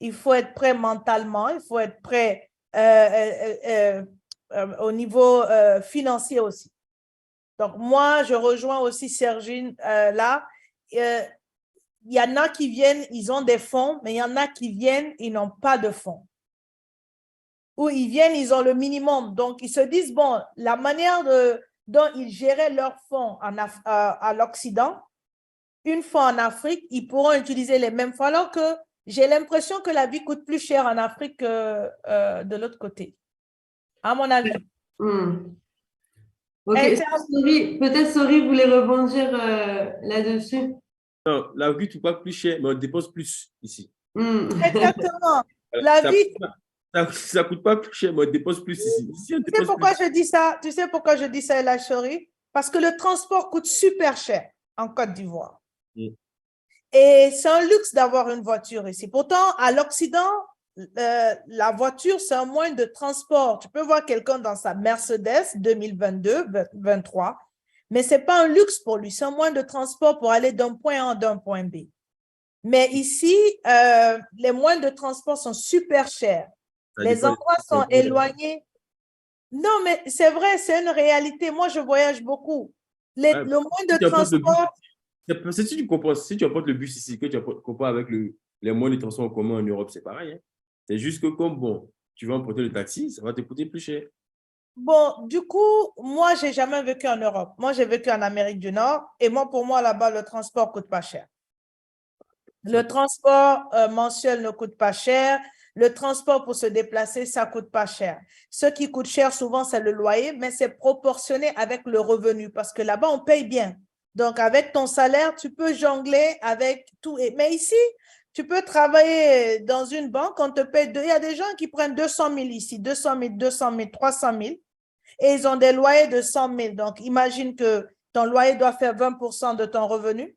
Il faut être prêt mentalement, il faut être prêt au niveau financier aussi. Donc, moi, je rejoins aussi Sergine là. Il y en a qui viennent, ils ont des fonds, mais il y en a qui viennent, ils n'ont pas de fonds. Ou ils viennent, ils ont le minimum. Donc, ils se disent, bon, la manière dont ils géraient leurs fonds à l'Occident, une fois en Afrique, ils pourront utiliser les mêmes fonds, alors que j'ai l'impression que la vie coûte plus cher en Afrique que de l'autre côté, à mon avis. Ok, peut-être Sori voulait rebondir là-dessus. Non, la vie ne coûte pas plus cher, mais on dépense plus ici. Exactement. La vie… Ça ne coûte pas plus cher, mais on dépense plus ici. Tu sais pourquoi je dis ça? Tu sais pourquoi je dis ça, El Achori? Parce que le transport coûte super cher en Côte d'Ivoire. Et c'est un luxe d'avoir une voiture ici. Pourtant, à l'Occident, la voiture, c'est un moyen de transport. Tu peux voir quelqu'un dans sa Mercedes 2022-23, mais ce n'est pas un luxe pour lui. C'est un moyen de transport pour aller d'un point A d'un point B. Mais ici, les moyens de transport sont super chers. Les endroits sont éloignés. Non, mais c'est vrai, c'est une réalité. Moi, je voyage beaucoup. Le moyen de transport… Si tu apportes le bus ici, que tu compares avec les moyens de transport en commun en Europe, c'est pareil. Hein. C'est juste que comme, bon, tu vas emprunter le taxi, ça va te coûter plus cher. Bon, du coup, moi, j'ai jamais vécu en Europe. Moi, j'ai vécu en Amérique du Nord et moi, pour moi, là-bas, le transport coûte pas cher. Le transport mensuel ne coûte pas cher. Le transport pour se déplacer, ça coûte pas cher. Ce qui coûte cher souvent, c'est le loyer, mais c'est proportionné avec le revenu parce que là-bas, on paye bien. Donc, avec ton salaire, tu peux jongler avec tout. Mais ici, tu peux travailler dans une banque, on te paye. Il y a des gens qui prennent 200 000 ici, 200 000, 200 000, 300 000, et ils ont des loyers de 100 000. Donc, imagine que ton loyer doit faire 20% de ton revenu.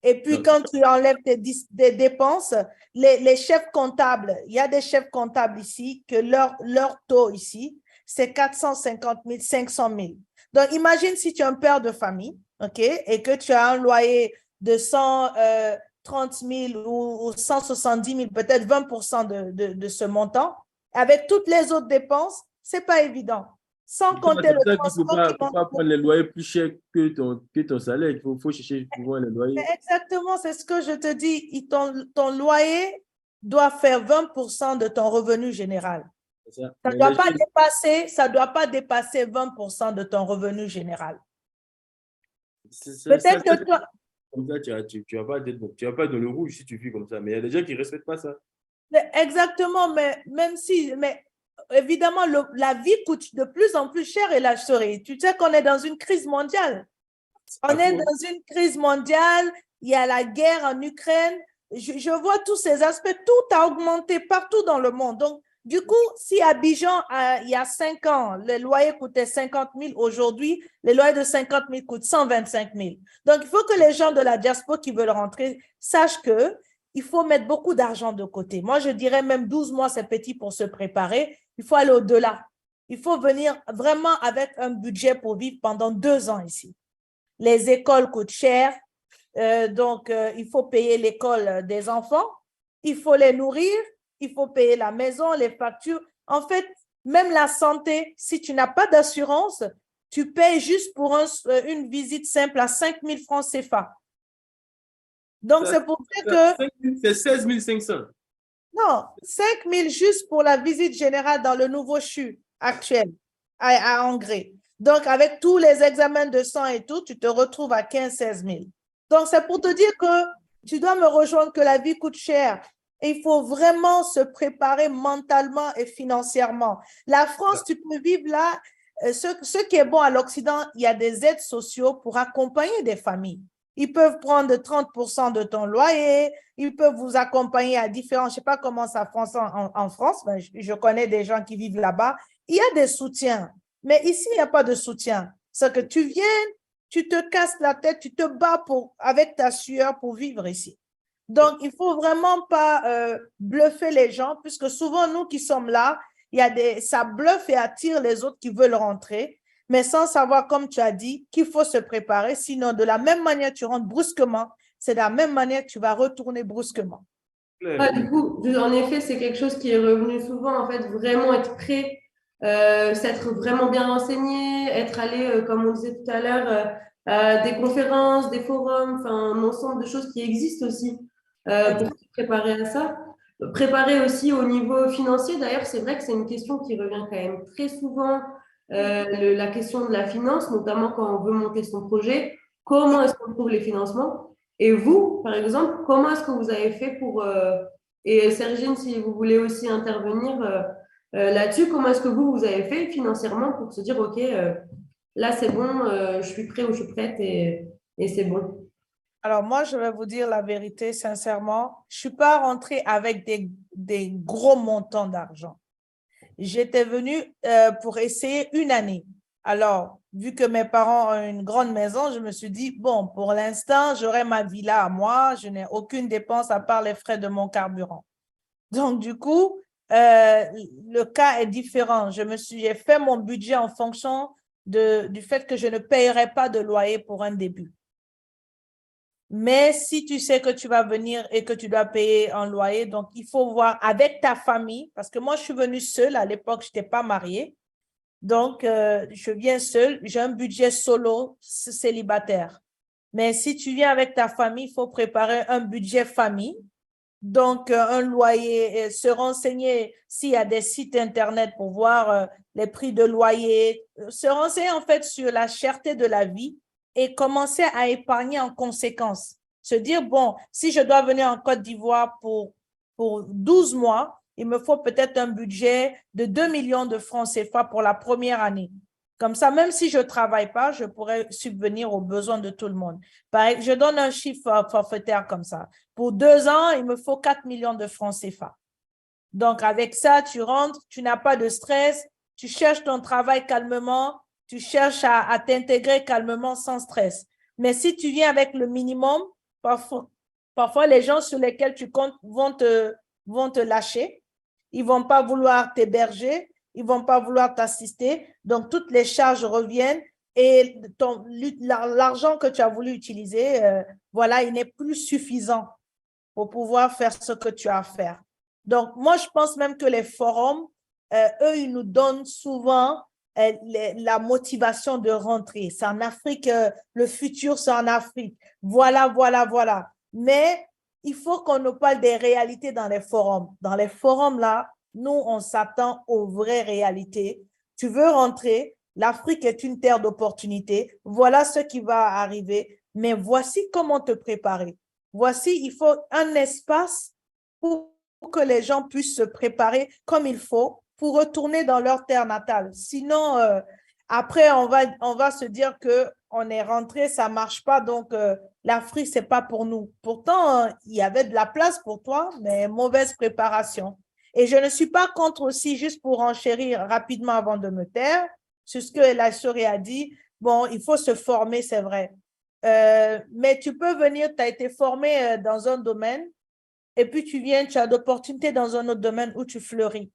Et puis, quand tu enlèves des dépenses, les chefs comptables, il y a des chefs comptables ici que leur taux ici, c'est 450 000, 500 000. Donc, imagine si tu es un père de famille, OK, et que tu as un loyer de 130 000 ou 170 000, peut-être 20% de ce montant. Avec toutes les autres dépenses, ce n'est pas évident. Sans compter C'est le pour ça qu'il ne transport qui faut pas prendre les loyers plus chers que ton salaire. Il faut chercher souvent les loyers. Exactement, c'est ce que je te dis. Ton loyer doit faire 20% de ton revenu général. Ça. Ça Mais ne doit pas dépasser 20% de ton revenu général. Peut-être que toi, comme ça, tu vas pas être dans le rouge si tu vis comme ça. Mais il y a des gens qui ne respectent pas ça. exactement, mais même si, mais évidemment, la vie coûte de plus en plus cher et la chérie. Tu sais qu'on est dans une crise mondiale. On est dans une crise mondiale, il y a la guerre en Ukraine. Je vois tous ces aspects, tout a augmenté partout dans le monde. Donc, du coup, si Abidjan, il y a 5 ans, les loyers coûtaient 50 000, aujourd'hui, les loyers de 50 000 coûtent 125 000. Donc, il faut que les gens de la diaspora qui veulent rentrer sachent qu'il faut mettre beaucoup d'argent de côté. Moi, je dirais même 12 mois, c'est petit pour se préparer. Il faut aller au-delà. Il faut venir vraiment avec un budget pour vivre pendant 2 ans ici. Les écoles coûtent cher, donc il faut payer l'école des enfants, il faut les nourrir, il faut payer la maison, les factures. En fait, même la santé, si tu n'as pas d'assurance, tu payes juste pour une visite simple à 5 000 francs CFA. Donc, c'est pour ça que… C'est 16 500. Non, 5 000 juste pour la visite générale dans le nouveau CHU actuel à Angers. Donc, avec tous les examens de sang et tout, tu te retrouves à 15 000, 16 000. Donc, c'est pour te dire que tu dois me rejoindre que la vie coûte cher. Et il faut vraiment se préparer mentalement et financièrement. La France, tu peux vivre là. Ce qui est bon à l'Occident, il y a des aides sociales pour accompagner des familles. Ils peuvent prendre 30% de ton loyer, ils peuvent vous accompagner à différents, je ne sais pas comment ça fonctionne en France, mais je connais des gens qui vivent là-bas. Il y a des soutiens, mais ici, il n'y a pas de soutien. C'est que tu viens, tu te casses la tête, tu te bats avec ta sueur pour vivre ici. Donc, il ne faut vraiment pas bluffer les gens, puisque souvent, nous qui sommes là, ça bluffe et attire les autres qui veulent rentrer, mais sans savoir, comme tu as dit, qu'il faut se préparer. Sinon, de la même manière, tu rentres brusquement, c'est de la même manière que tu vas retourner brusquement. Du coup, en effet, c'est quelque chose qui est revenu souvent, en fait, vraiment être prêt, s'être vraiment bien renseigné, être allé, comme on disait tout à l'heure, à des conférences, des forums, enfin, un ensemble de choses qui existent aussi pour se préparer à ça. Préparer aussi au niveau financier, d'ailleurs, c'est vrai que c'est une question qui revient quand même très souvent, la question de la finance, notamment quand on veut monter son projet. Comment est-ce qu'on trouve les financements? Et vous, par exemple, comment est-ce que vous avez fait pour… et Sergine, si vous voulez aussi intervenir là-dessus, comment est-ce que vous avez fait financièrement pour se dire, OK, là, c'est bon, je suis prêt ou je suis prête et c'est bon. Alors, moi, je vais vous dire la vérité, sincèrement, je ne suis pas rentrée avec des gros montants d'argent. J'étais venue pour essayer une année. Alors, vu que mes parents ont une grande maison, je me suis dit, bon, pour l'instant, j'aurai ma villa à moi, je n'ai aucune dépense à part les frais de mon carburant. Donc, du coup, le cas est différent. J'ai fait mon budget en fonction du fait que je ne payerai pas de loyer pour un début. Mais si tu sais que tu vas venir et que tu dois payer un loyer, donc il faut voir avec ta famille, parce que moi, je suis venue seule. À l'époque, je n'étais pas mariée. Donc, je viens seule. J'ai un budget solo célibataire. Mais si tu viens avec ta famille, il faut préparer un budget famille. Donc, un loyer, se renseigner s'il y a des sites Internet pour voir les prix de loyer, se renseigner en fait sur la cherté de la vie et commencer à épargner en conséquence. Se dire, bon, si je dois venir en Côte d'Ivoire pour 12 mois, il me faut peut-être un budget de 2 millions de francs CFA pour la première année. Comme ça, même si je ne travaille pas, je pourrais subvenir aux besoins de tout le monde. Je donne un chiffre forfaitaire comme ça. Pour 2 ans, il me faut 4 millions de francs CFA. Donc, avec ça, tu rentres, tu n'as pas de stress, tu cherches ton travail calmement, tu cherches à t'intégrer calmement sans stress. Mais si tu viens avec le minimum, parfois les gens sur lesquels tu comptes vont te lâcher. Ils ne vont pas vouloir t'héberger, ils ne vont pas vouloir t'assister. Donc, toutes les charges reviennent et l'argent que tu as voulu utiliser, voilà, il n'est plus suffisant pour pouvoir faire ce que tu as à faire. Donc, moi, je pense même que les forums, eux, ils nous donnent souvent la motivation de rentrer. C'est en Afrique, le futur, c'est en Afrique. Voilà, voilà, voilà. Mais il faut qu'on nous parle des réalités dans les forums. Dans les forums, là, nous, on s'attend aux vraies réalités. Tu veux rentrer, l'Afrique est une terre d'opportunités. Voilà ce qui va arriver. Mais voici comment te préparer. Voici, il faut un espace pour que les gens puissent se préparer comme il faut pour retourner dans leur terre natale. Sinon, après, on va se dire qu'on est rentré, ça ne marche pas, donc l'Afrique, ce n'est pas pour nous. Pourtant, il y avait de la place pour toi, mais mauvaise préparation. Et je ne suis pas contre aussi, juste pour enchérir rapidement avant de me taire, sur ce que la souris a dit, bon, il faut se former, c'est vrai. Mais tu peux venir, tu as été formé dans un domaine, et puis tu viens, tu as d'opportunités dans un autre domaine où tu fleuris.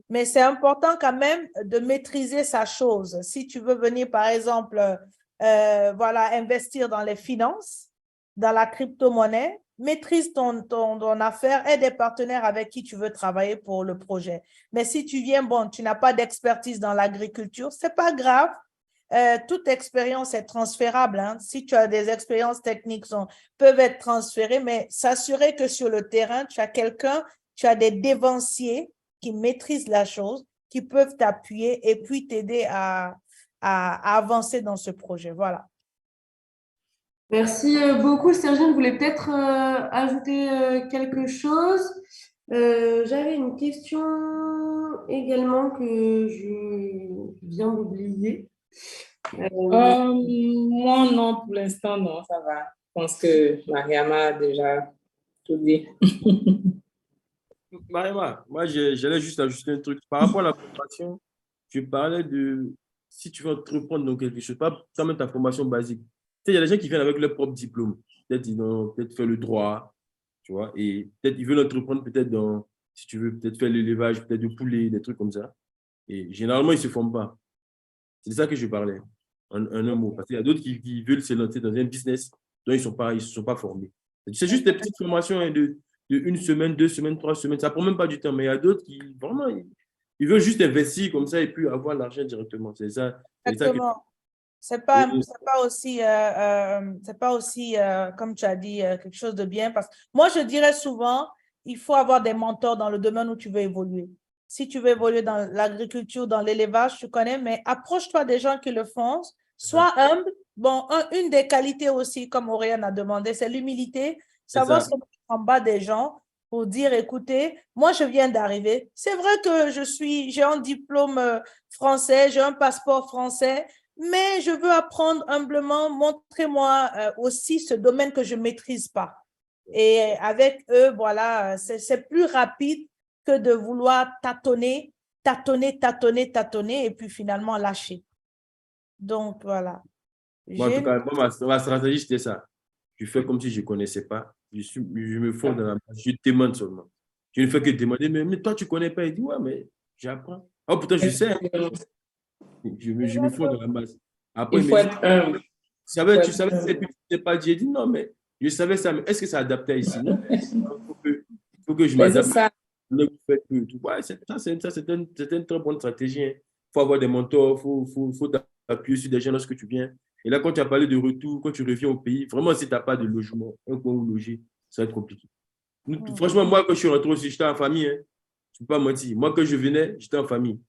Mais c'est important quand même de maîtriser sa chose. Si tu veux venir, par exemple, voilà, investir dans les finances, dans la crypto-monnaie, maîtrise ton affaire et des partenaires avec qui tu veux travailler pour le projet. Mais si tu viens, bon, tu n'as pas d'expertise dans l'agriculture, ce n'est pas grave. Toute expérience est transférable. Hein. Si tu as des expériences techniques, peuvent être transférées, mais s'assurer que sur le terrain, tu as des dévanciers qui maîtrisent la chose, qui peuvent t'appuyer et puis t'aider à avancer dans ce projet. Voilà. Merci beaucoup. Sergine voulait peut-être ajouter quelque chose. J'avais une question également que je viens d'oublier. Moi, non, pour l'instant, non, ça va. Je pense que Mariama a déjà tout dit. Mariama, moi, j'allais juste ajouter un truc. Par rapport à la formation, tu parlais de si tu veux entreprendre dans quelque chose, pas même ta formation basique. Tu sais, il y a des gens qui viennent avec leur propre diplôme. Peut-être ils ont peut-être fait le droit, tu vois, et peut-être ils veulent entreprendre peut-être dans, si tu veux, peut-être faire l'élevage, peut-être de poulet, des trucs comme ça. Et généralement, ils ne se forment pas. C'est de ça que je parlais, en un mot. Parce qu'il y a d'autres qui veulent se lancer dans un business dont ils ne se sont pas formés. C'est juste des petites formations hein, de 1 semaine, 2 semaines, 3 semaines. Ça ne prend même pas du temps. Mais il y a d'autres qui, vraiment, ils veulent juste investir comme ça et puis avoir l'argent directement. C'est ça. Exactement. C'est pas aussi, comme tu as dit, quelque chose de bien. Parce que moi, je dirais souvent, il faut avoir des mentors dans le domaine où tu veux évoluer. Si tu veux évoluer dans l'agriculture, dans l'élevage, tu connais, mais approche-toi des gens qui le font. Sois humble. Bon, une des qualités aussi, comme Oriane a demandé, c'est l'humilité. Savoir se mettre en bas des gens pour dire, écoutez, moi, je viens d'arriver. C'est vrai que j'ai un diplôme français, j'ai un passeport français, mais je veux apprendre humblement. Montrez-moi aussi ce domaine que je ne maîtrise pas. Et avec eux, voilà, c'est plus rapide que de vouloir tâtonner, et puis finalement lâcher. Donc, voilà. Moi, en tout cas, ma stratégie, c'était ça. Je fais comme si je ne connaissais pas. Je me fonds dans la masse. Je demande seulement. Je ne fais que demander, mais toi, tu ne connais pas. Il dit, ouais, mais j'apprends. Oh, pourtant, je sais. Hein. Je me fonds dans la masse. Après, il faut être humble. Tu savais, et puis tu t'es pas dit. J'ai dit, non, mais je savais ça, mais est-ce que ça adapté ici? Non. Il faut que je m'adapte. Ouais, c'est une très bonne stratégie. Il faut avoir des mentors, il faut t'appuyer sur des gens lorsque tu viens. Et là, quand tu as parlé de retour, quand tu reviens au pays, vraiment, si tu n'as pas de logement, un coin où loger, ça va être compliqué. Franchement, moi, quand je suis rentré aussi, j'étais en famille. Hein. Je ne peux pas mentir. Moi, quand je venais, j'étais en famille.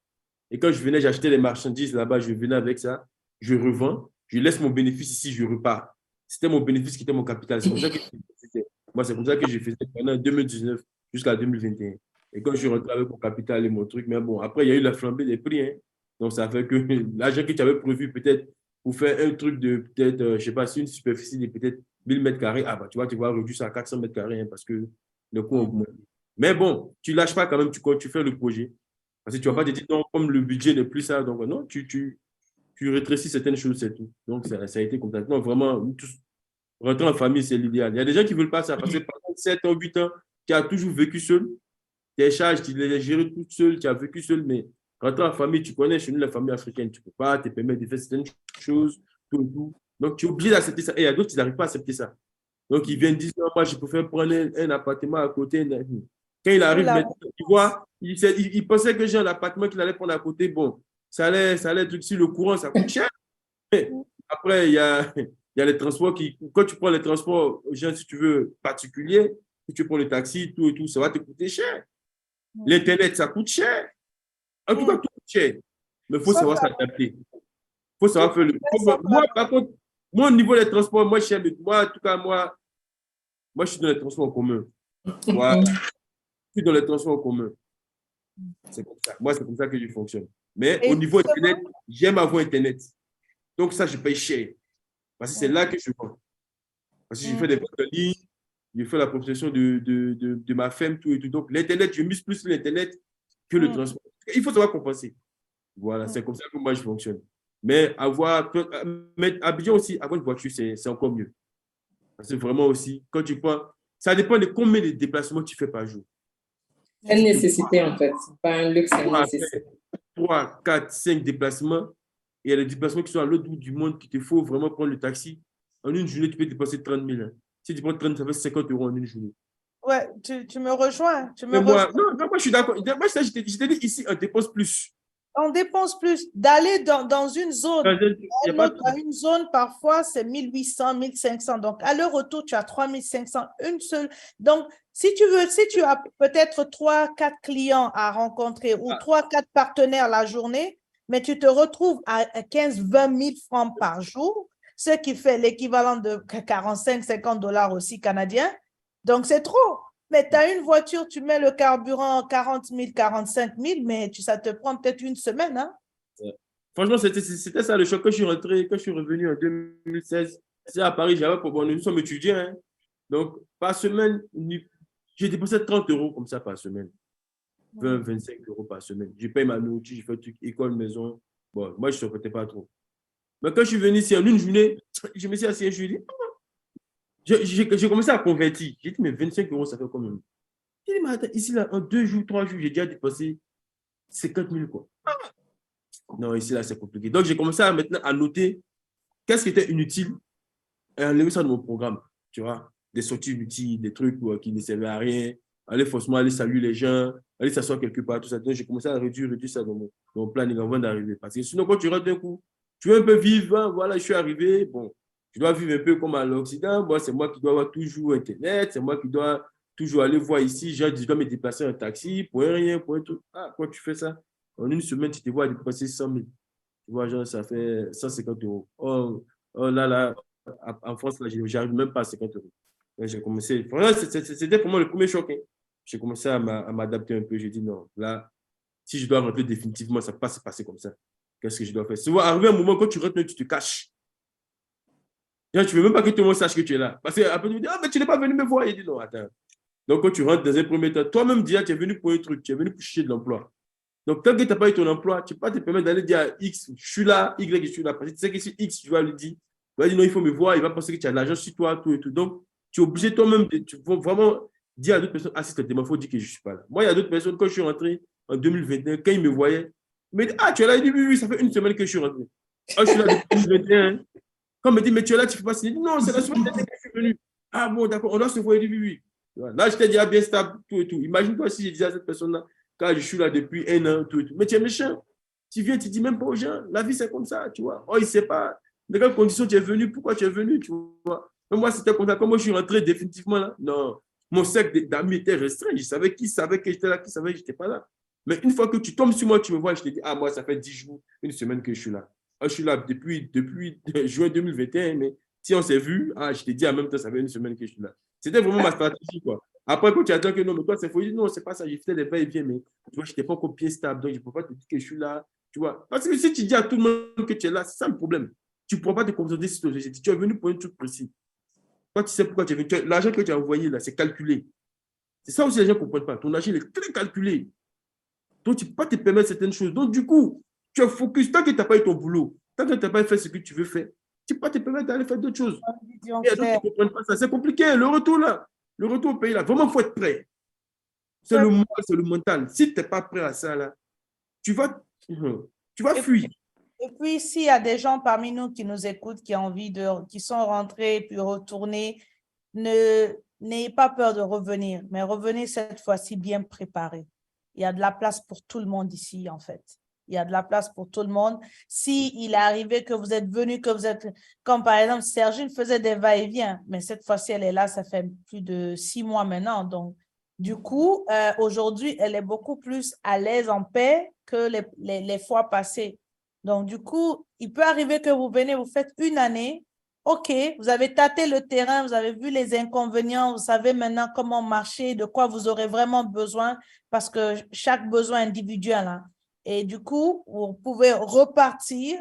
Et quand je venais, j'achetais les marchandises là-bas, je venais avec ça, je revends, je laisse mon bénéfice ici, je repars. C'était mon bénéfice qui était mon capital. C'est comme ça que je faisais. Moi, c'est comme ça que je faisais pendant 2019 jusqu'à 2021. Et quand je suis rentré avec mon capital et mon truc, mais bon, après, il y a eu la flambée des prix. Hein. Donc, ça fait que l'argent que tu avais prévu peut-être pour faire un truc de peut-être, je ne sais pas, si une superficie de peut-être 1000 mètres carrés, ah bah, tu vas réduire ça à 400 mètres carrés hein, parce que le coût augmente. Mais bon, tu ne lâches pas quand même, tu fais le projet. Parce que tu ne vas pas te dire, non, comme le budget n'est plus ça, donc non, tu rétrécis certaines choses, c'est tout. Donc, ça a été complètement, vraiment, rentrer en famille, c'est l'idéal. Il y a des gens qui ne veulent pas ça parce que pendant 7 ans, 8 ans, tu as toujours vécu seul. Tes charges, tu les as gérées toutes seul, tu as vécu seul, mais rentrer en famille, tu connais chez nous la famille africaine, tu ne peux pas te permettre de faire certaines choses, tout et tout. Donc, tu es obligé d'accepter ça. Et il y a d'autres qui n'arrivent pas à accepter ça. Donc, ils viennent dire, non, moi, je préfère prendre un appartement à côté. Quand il arrive maintenant, tu vois, il pensait que j'ai un appartement qu'il allait prendre à côté. Bon, ça allait être si le courant, ça coûte cher. Après, il y a les transports quand tu prends les transports, gens, si tu veux, particuliers, si tu prends le taxi, tout et tout, ça va te coûter cher. L'Internet, ça coûte cher. En tout cas, tout coûte cher. Mais il faut savoir s'adapter. Il faut savoir faire moi, par contre, moi, au niveau des transports, moi, en tout cas, moi, je suis dans les transports en commun. Voilà. Je suis dans les transports en commun. C'est comme ça. Moi, c'est comme ça que je fonctionne. Mais au niveau Internet, j'aime avoir Internet. Donc, ça, je paye cher. Parce que c'est là que je vends. Parce que je fais des ventes en ligne, je fais la promotion de ma femme, tout et tout. Donc, l'Internet, je mise plus sur l'Internet que le transport. Il faut savoir compenser. Voilà, c'est comme ça que moi, je fonctionne. Mais à Abidjan aussi, avoir une voiture, c'est encore mieux. Parce que vraiment aussi, quand tu prends, ça dépend de combien de déplacements tu fais par jour. C'est une nécessité, en fait. C'est pas un luxe, c'est une nécessité. 3, 4, 5 déplacements. Et il y a des déplacements qui sont à l'autre bout du monde qu'il te faut vraiment prendre le taxi. En une journée, tu peux dépenser 30 000. Hein. Si tu prends 30, ça fait 50 € en une journée. Ouais, tu me rejoins. Moi, je suis d'accord. Moi, je t'ai dit ici, on dépense plus. On dépense plus. D'aller dans une zone, dans une zone, parfois, c'est 1800, 1500. Donc, à leur retour, tu as 3500, une seule. Donc, si tu as peut-être 3, 4 clients à rencontrer ou 3, 4 partenaires la journée, mais tu te retrouves à 15, 20 000 francs par jour, ce qui fait l'équivalent de 45, 50 $ aussi canadiens. Donc, c'est trop. Mais tu as une voiture, tu mets le carburant 40 000, 45 000, mais ça te prend peut-être une semaine. Hein? Franchement, c'était ça le choc. Quand je suis revenu en 2016, c'est à Paris, nous sommes étudiants. Hein. Donc, par semaine, j'ai dépensé 30 € comme ça par semaine. 20, 25 € par semaine. Je paye ma nourriture, je fais tout, école, maison. Bon, moi, je ne supportais pas trop. Mais quand je suis venu ici en une journée, je me suis assis, je lui ai dit, j'ai commencé à convertir. J'ai dit, mais 25 €, ça fait combien? J'ai dit, mais attends, ici, là, en 2 jours, 3 jours, j'ai déjà dépensé 50 000, quoi. Non, ici, là, c'est compliqué. Donc, j'ai commencé maintenant à noter qu'est-ce qui était inutile et enlever ça de mon programme. Tu vois, des sorties inutiles, des trucs qui ne servaient à rien. Forcément aller saluer les gens, aller s'asseoir quelque part, tout ça. Donc, j'ai commencé à réduire ça dans mon planning avant d'arriver. Parce que sinon, quand tu rentres d'un coup, tu veux un peu vivre, hein, voilà, je suis arrivé, bon, je dois vivre un peu comme à l'Occident. Moi, c'est moi qui dois avoir toujours Internet, c'est moi qui dois toujours aller voir ici, je dois me déplacer en taxi, pour rien, pour un truc. Ah, quand tu fais ça, en une semaine, tu te vois dépenser 100 000. Tu vois, genre, ça fait 150 €. Oh là, en France, là, j'arrive même pas à 50 €. J'ai commencé, c'était pour moi le premier choc. Hein. J'ai commencé à m'adapter un peu. J'ai dit non, là, si je dois rentrer définitivement, ça ne peut pas se passer comme ça. Qu'est-ce que je dois faire? Souvent, arrivé un moment, quand tu rentres, tu te caches. Genre, tu ne veux même pas que tout le monde sache que tu es là. Parce qu'après, tu me dis, ah, mais tu n'es pas venu me voir. Il dit non, attends. Donc, quand tu rentres dans un premier temps, toi-même, déjà, tu es venu pour un truc, tu es venu pour chercher de l'emploi. Donc, tant que tu n'as pas eu ton emploi, tu ne peux pas te permettre d'aller dire à X, je suis là, Y, je suis là. Parce que tu sais que si X, tu vas lui dire, non, il faut me voir, il va penser que tu as de l'argent sur toi, tout et tout. Donc, tu es obligé toi-même, tu faut vraiment dire à d'autres personnes, assiste-moi, il faut dire que je ne suis pas là. Moi, il y a d'autres personnes, quand je suis rentré en 2021, quand ils me voyaient, ils me disent, ah, tu es là, il dit, oui, ça fait une semaine que je suis rentré. Ah, je suis là depuis 2021. Quand on me dit, mais tu es là, tu ne fais pas signer. Non, c'est la semaine dernière que je suis venu. Ah bon, d'accord, on doit se voir, il dit, oui. Là, j'étais déjà bien stable, tout et tout. Imagine-toi si je disais à cette personne-là, quand je suis là depuis 1 an, tout et tout. Mais tu es méchant. Tu viens, tu ne dis même pas aux gens, la vie, c'est comme ça, tu vois. Oh, il ne sait pas dans quelles conditions tu es venu, pourquoi tu es venu, tu vois. Mais moi, c'était comme ça. Quand moi, je suis rentré définitivement là, non. Mon cercle d'amis était restreint. Je savais qui savait que j'étais là, qui savait que je n'étais pas là. Mais une fois que tu tombes sur moi, tu me vois, je te dis, ah, moi, ça fait 10 jours, une semaine que je suis là. Ah, je suis là depuis juin 2021, mais si on s'est vu, ah, je t'ai dit en même temps, ça fait une semaine que je suis là. C'était vraiment ma stratégie, quoi. Après, quand tu attends que non, mais toi, c'est faux, je dis, non, c'est pas ça, j'ai fait des va-et-vient, mais tu vois, je n'étais pas encore pied stable, donc je ne peux pas te dire que je suis là, tu vois. Parce que si tu dis à tout le monde que tu es là, c'est ça le problème. Tu ne pourras pas te concentrer sur ton objectif. Tu es venu pour un truc précis. Toi, tu sais pourquoi tu es venu. L'argent que tu as envoyé, là, c'est calculé. C'est ça aussi, les gens ne comprennent pas. Ton argent, il est très calculé. Donc, tu ne peux pas te permettre certaines choses. Donc, du coup, tu es focus. Tant que tu n'as pas eu ton boulot, tant que tu n'as pas fait ce que tu veux faire, tu ne peux pas te permettre d'aller faire d'autres choses. Vision Et d'autres claire. qui ne comprennent pas ça. C'est compliqué. Le retour, là, le retour au pays, là, vraiment, il faut être prêt. C'est le moral, c'est le mental. Si tu n'es pas prêt à ça, là, tu vas fuir. Et puis, s'il y a des gens parmi nous qui nous écoutent, qui sont rentrés puis retournés, n'ayez pas peur de revenir, mais revenez cette fois-ci bien préparés. Il y a de la place pour tout le monde ici, en fait. Il y a de la place pour tout le monde. Si il est arrivé que vous êtes venu, comme par exemple, Sergine faisait des va-et-vient, mais cette fois-ci, elle est là, ça fait plus de 6 mois maintenant. Donc, du coup, aujourd'hui, elle est beaucoup plus à l'aise, en paix que les fois passées. Donc, du coup, il peut arriver que vous venez, vous faites une année, OK, vous avez tâté le terrain, vous avez vu les inconvénients, vous savez maintenant comment marcher, de quoi vous aurez vraiment besoin, parce que chaque besoin est individuel. Hein. Et du coup, vous pouvez repartir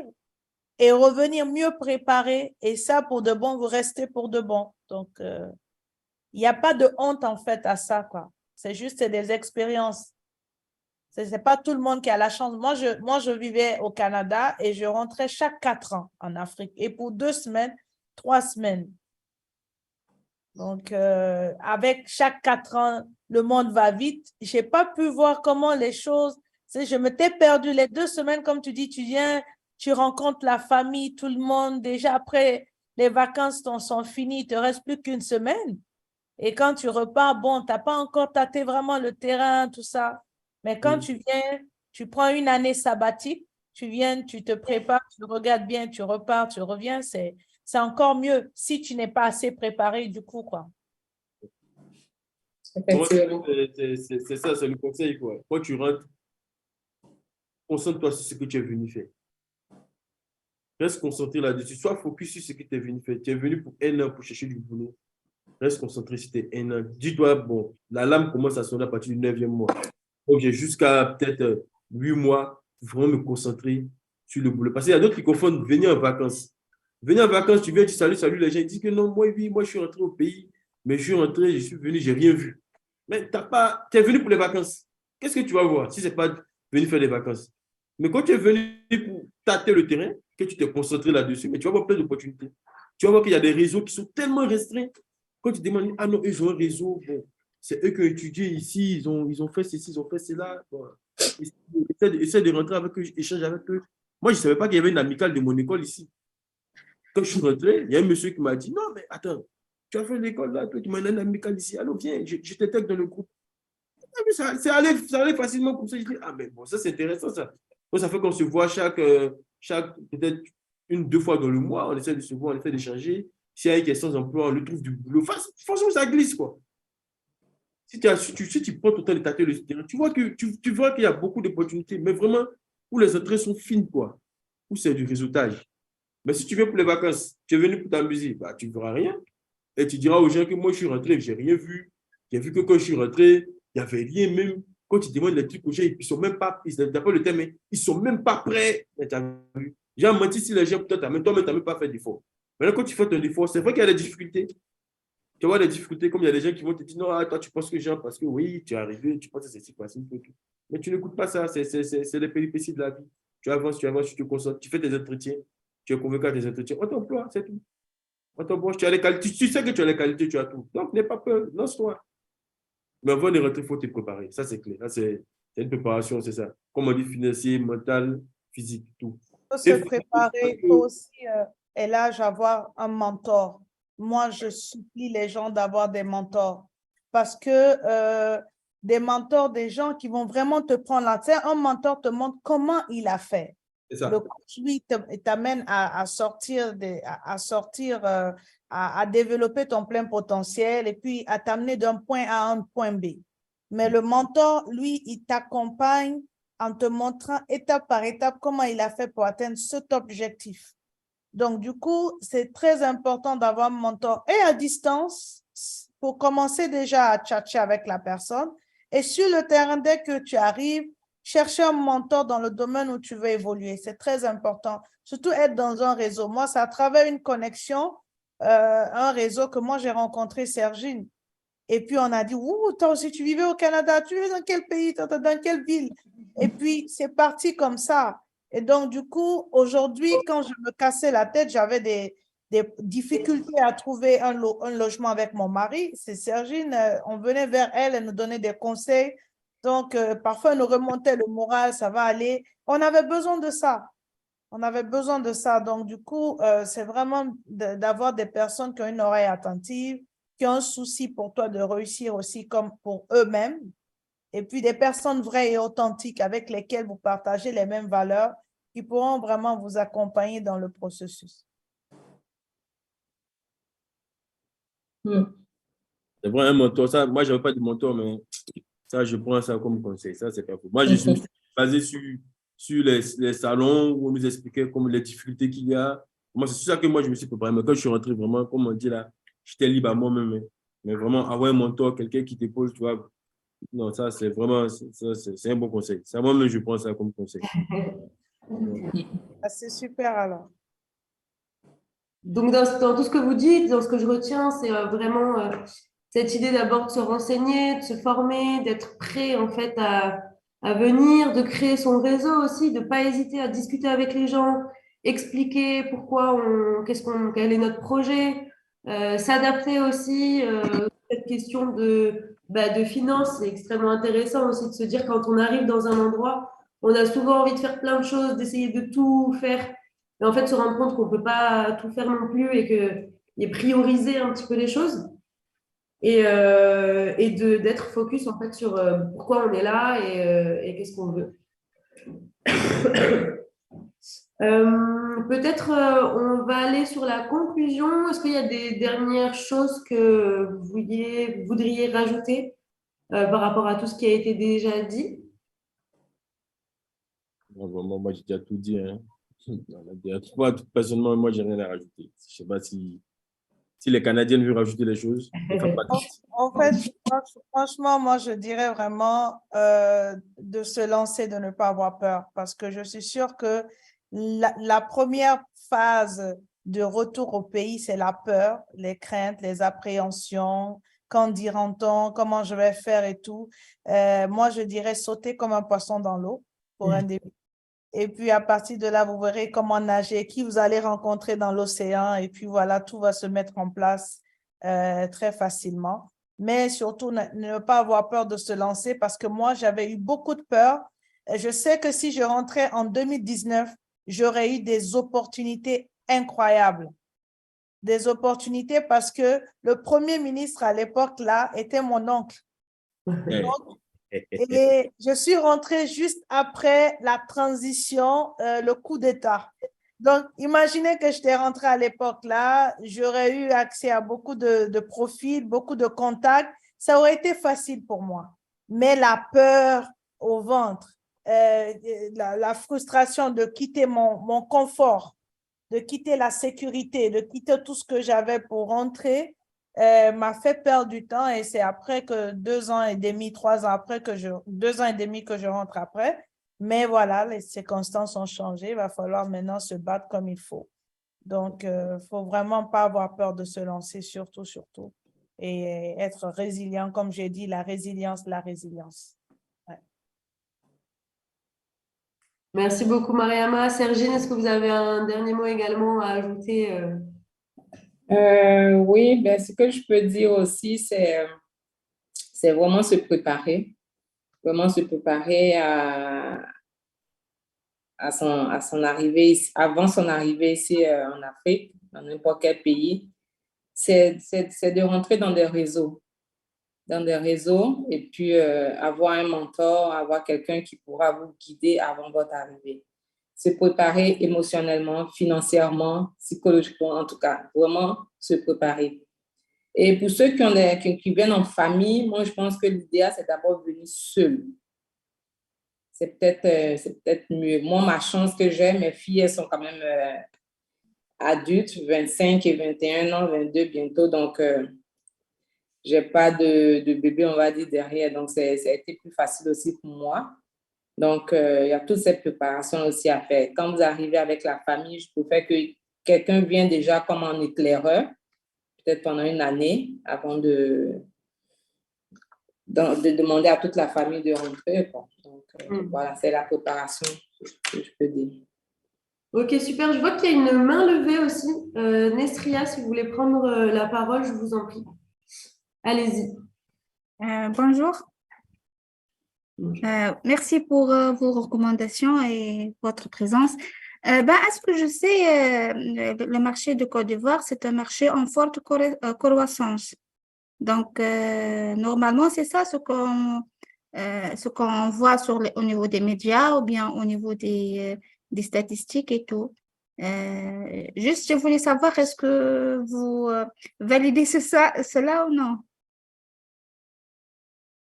et revenir mieux préparé. Et ça, pour de bon, vous restez pour de bon. Donc, il n'y a pas de honte, en fait, à ça, quoi. C'est juste des expériences. Ce n'est pas tout le monde qui a la chance. Moi, je vivais au Canada et je rentrais chaque 4 ans en Afrique. Et pour 2 semaines, 3 semaines. Donc, avec chaque 4 ans, le monde va vite. Je n'ai pas pu voir comment les choses... Je m'étais perdue les 2 semaines, comme tu dis, tu viens, tu rencontres la famille, tout le monde. Déjà, après, les vacances sont finies, il ne te reste plus qu'une semaine. Et quand tu repars, bon, tu n'as pas encore tâté vraiment le terrain, tout ça. Mais quand tu viens, tu prends une année sabbatique, tu viens, tu te prépares, tu regardes bien, tu repars, tu reviens, c'est encore mieux si tu n'es pas assez préparé du coup, quoi. C'est ça, c'est le conseil, quoi. Quand tu rentres, concentre-toi sur ce que tu es venu faire. Reste concentré là-dessus. Sois focus sur ce que tu es venu faire. Tu es venu pour 1 an pour chercher du boulot. Reste concentré sur tes 1 an. Dis-toi, bon, la lame commence à sonner à partir du 9e mois. Donc, j'ai jusqu'à peut-être 8 mois pour vraiment me concentrer sur le boulot. Parce qu'il y a d'autres qui confondent venir en vacances. Venir en vacances, tu viens, tu salues les gens. Ils disent que non, moi, oui, moi, je suis rentré au pays, mais je suis rentré, je suis venu, je n'ai rien vu. Mais tu es venu pour les vacances. Qu'est-ce que tu vas voir si ce n'est pas venir faire des vacances? Mais quand tu es venu pour tâter le terrain, que tu t'es concentré là-dessus, mais tu vas voir plein d'opportunités. Tu vas voir qu'il y a des réseaux qui sont tellement restreints. Quand tu demandes, ah non, ils ont un réseau, bon, c'est eux qui ont étudié ici, ils ont fait ceci, ils ont fait cela. Bon. Essaie de rentrer avec eux, échange avec eux. Moi, je ne savais pas qu'il y avait une amicale de mon école ici. Quand je suis rentré, il y a un monsieur qui m'a dit, non, mais attends, tu as fait l'école là, toi, tu m'as une amicale ici, alors viens, je t'intègre dans le groupe. Ça allait facilement comme ça. Je dis, ah, mais bon, ça, c'est intéressant, ça. Donc, ça fait qu'on se voit chaque peut-être 1-2 fois dans le mois, on essaie de se voir, on essaie d'échanger. S'il y a qui est sans emploi, on lui trouve du boulot. Franchement, ça glisse, quoi. Si tu prends tout le temps de tâter le terrain, tu vois qu'il y a beaucoup d'opportunités, mais vraiment, où les entrées sont fines, quoi. Où c'est du réseautage. Mais si tu viens pour les vacances, tu es venu pour t'amuser, bah, tu ne verras rien. Et tu diras aux gens que moi, je suis rentré, je n'ai rien vu. J'ai vu que quand je suis rentré, il n'y avait rien même. Quand tu demandes les trucs aux gens, ils ne sont même pas, d'après le thème, ils ne sont même pas prêts. J'ai menti si les gens, peut-être, toi-même, tu n'as même pas fait d'effort. Maintenant, quand tu fais ton effort, c'est vrai qu'il y a des difficultés. Tu vois des difficultés, comme il y a des gens qui vont te dire, non, ah, toi, tu penses que genre, parce que oui, tu es arrivé, tu penses que c'est si facile. Mais tu n'écoutes pas ça, c'est les péripéties de la vie. Tu avances, tu te concentres, tu fais tes entretiens, tu es convaincu à tes entretiens, on t'emploie, c'est tout. On t'embauche, tu as les qualités, tu sais que tu as les qualités, tu as tout. Donc, n'aie pas peur, lance-toi. Mais avant de rentrer, il faut te préparer. Ça, c'est clair. Ça, c'est une préparation, c'est ça. Comme on dit, financier, mental, physique, tout. Il faut se préparer, il faut aussi, et là, avoir un mentor. Moi, je supplie les gens d'avoir des mentors parce que des mentors, des gens qui vont vraiment te prendre la tête. Un mentor te montre comment il a fait. Le coach, lui, t'amène à sortir, à développer ton plein potentiel et puis à t'amener d'un point A à un point B. Mais le mentor, lui, il t'accompagne en te montrant étape par étape comment il a fait pour atteindre cet objectif. Donc, du coup, c'est très important d'avoir un mentor et à distance pour commencer déjà à tchatcher avec la personne. Et sur le terrain, dès que tu arrives, chercher un mentor dans le domaine où tu veux évoluer. C'est très important. Surtout être dans un réseau. Moi, c'est à travers une connexion, un réseau que moi, j'ai rencontré Sergine. Et puis, on a dit, ouh, toi aussi, tu vivais au Canada, tu vivais dans quel pays, dans quelle ville? Et puis, c'est parti comme ça. Et donc, du coup, aujourd'hui, quand je me cassais la tête, j'avais des difficultés à trouver un logement avec mon mari. C'est Sergine, on venait vers elle, elle nous donnait des conseils. Donc, parfois, elle nous remontait le moral, ça va aller. On avait besoin de ça. On avait besoin de ça. Donc, du coup, c'est vraiment d'avoir des personnes qui ont une oreille attentive, qui ont un souci pour toi de réussir aussi comme pour eux-mêmes. Et puis, des personnes vraies et authentiques avec lesquelles vous partagez les mêmes valeurs qui pourront vraiment vous accompagner dans le processus. C'est vrai, un mentor, ça, moi, je n'avais pas de mentor, mais ça, je prends ça comme conseil. Ça, c'est pas faux. Moi, je suis basé sur les salons où on nous expliquait comme les difficultés qu'il y a. Moi, c'est sur ça que moi, je me suis préparé. Mais quand je suis rentré, vraiment, comme on dit là, j'étais libre à moi-même. Mais vraiment, avoir un mentor, quelqu'un qui t'épaule, tu vois. Non, ça, c'est vraiment, c'est un bon conseil. Ça, moi-même, je prends ça comme conseil. C'est super alors. Donc, dans tout ce que vous dites, dans ce que je retiens, c'est vraiment cette idée d'abord de se renseigner, de se former, d'être prêt en fait à venir, de créer son réseau aussi, de ne pas hésiter à discuter avec les gens, expliquer pourquoi quel est notre projet, s'adapter aussi. Cette question de finance, c'est extrêmement intéressant aussi de se dire quand on arrive dans un endroit, on a souvent envie de faire plein de choses, d'essayer de tout faire. Mais en fait, se rendre compte qu'on ne peut pas tout faire non plus et prioriser un petit peu les choses et d'être focus en fait sur pourquoi on est là et qu'est-ce qu'on veut. Peut-être on va aller sur la conclusion. Est-ce qu'il y a des dernières choses que vous voudriez rajouter par rapport à tout ce qui a été déjà dit? Moi, j'ai déjà tout dit. Hein. Personnellement, moi, je n'ai rien à rajouter. Je ne sais pas si les Canadiens veulent rajouter les choses. En fait, franchement, moi, je dirais vraiment de se lancer, de ne pas avoir peur, parce que je suis sûre que la première phase de retour au pays, c'est la peur, les craintes, les appréhensions, quand dira-t-on, comment je vais faire et tout. Moi, je dirais sauter comme un poisson dans l'eau pour un début. Et puis, à partir de là, vous verrez comment nager, qui vous allez rencontrer dans l'océan. Et puis, voilà, tout va se mettre en place très facilement. Mais surtout, ne pas avoir peur de se lancer parce que moi, j'avais eu beaucoup de peur. Et je sais que si je rentrais en 2019, j'aurais eu des opportunités incroyables. Des opportunités parce que le premier ministre à l'époque, là, était mon oncle. Donc, et je suis rentrée juste après la transition, le coup d'État. Donc, imaginez que j'étais rentrée à l'époque là, j'aurais eu accès à beaucoup de profils, beaucoup de contacts. Ça aurait été facile pour moi. Mais la peur au ventre, la frustration de quitter mon confort, de quitter la sécurité, de quitter tout ce que j'avais pour rentrer, m'a fait perdre du temps et c'est après que 2 ans et demi, 3 ans après 2 ans et demi que je rentre après. Mais voilà, les circonstances ont changé. Il va falloir maintenant se battre comme il faut. Donc, faut vraiment pas avoir peur de se lancer, surtout. Et être résilient, comme j'ai dit, la résilience. Ouais. Merci beaucoup, Mariama. Sergine, est-ce que vous avez un dernier mot également à ajouter Oui, ben, ce que je peux dire aussi, c'est vraiment se préparer à son arrivée, avant son arrivée ici en Afrique, dans n'importe quel pays, c'est de rentrer dans des réseaux et puis avoir un mentor, avoir quelqu'un qui pourra vous guider avant votre arrivée. Se préparer émotionnellement, financièrement, psychologiquement, en tout cas, vraiment se préparer. Et pour ceux qui viennent en famille, moi, je pense que l'idéal, c'est d'abord venir seul. C'est peut-être mieux. Moi, ma chance que j'ai, mes filles, elles sont quand même adultes, 25 et 21 ans, 22 bientôt. Donc, j'ai pas de bébé, on va dire, derrière. Donc, ça a été plus facile aussi pour moi. Donc, il y a toute cette préparation aussi à faire. Quand vous arrivez avec la famille, je préfère que quelqu'un vienne déjà comme un éclaireur, peut-être pendant une année, avant de demander à toute la famille de rentrer, quoi. Donc, voilà, c'est la préparation que je peux dire. Ok, super. Je vois qu'il y a une main levée aussi. Nestria, si vous voulez prendre la parole, je vous en prie. Allez-y. Bonjour. Merci pour vos recommandations et votre présence. À ce que je sais, le marché de Côte d'Ivoire, c'est un marché en forte croissance. Donc, normalement, c'est ça ce qu'on voit au niveau des médias ou bien au niveau des statistiques et tout. Juste, je voulais savoir, est-ce que vous validez cela ou non?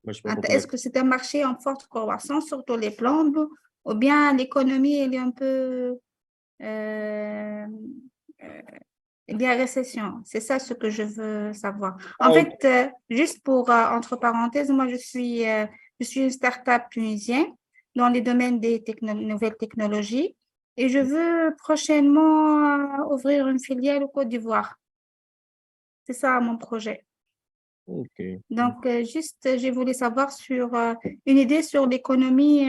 Moi, je sais pas compris Est-ce que c'est un marché en forte croissance, surtout les plombes, ou bien l'économie elle est un peu il y a récession? C'est ça ce que je veux savoir. En ok. fait, juste pour, entre parenthèses, moi, je suis une start-up tunisienne dans les domaines des nouvelles technologies et je veux prochainement ouvrir une filiale au Côte d'Ivoire. C'est ça mon projet. Ok. Donc, juste, j'ai voulu savoir sur une idée sur l'économie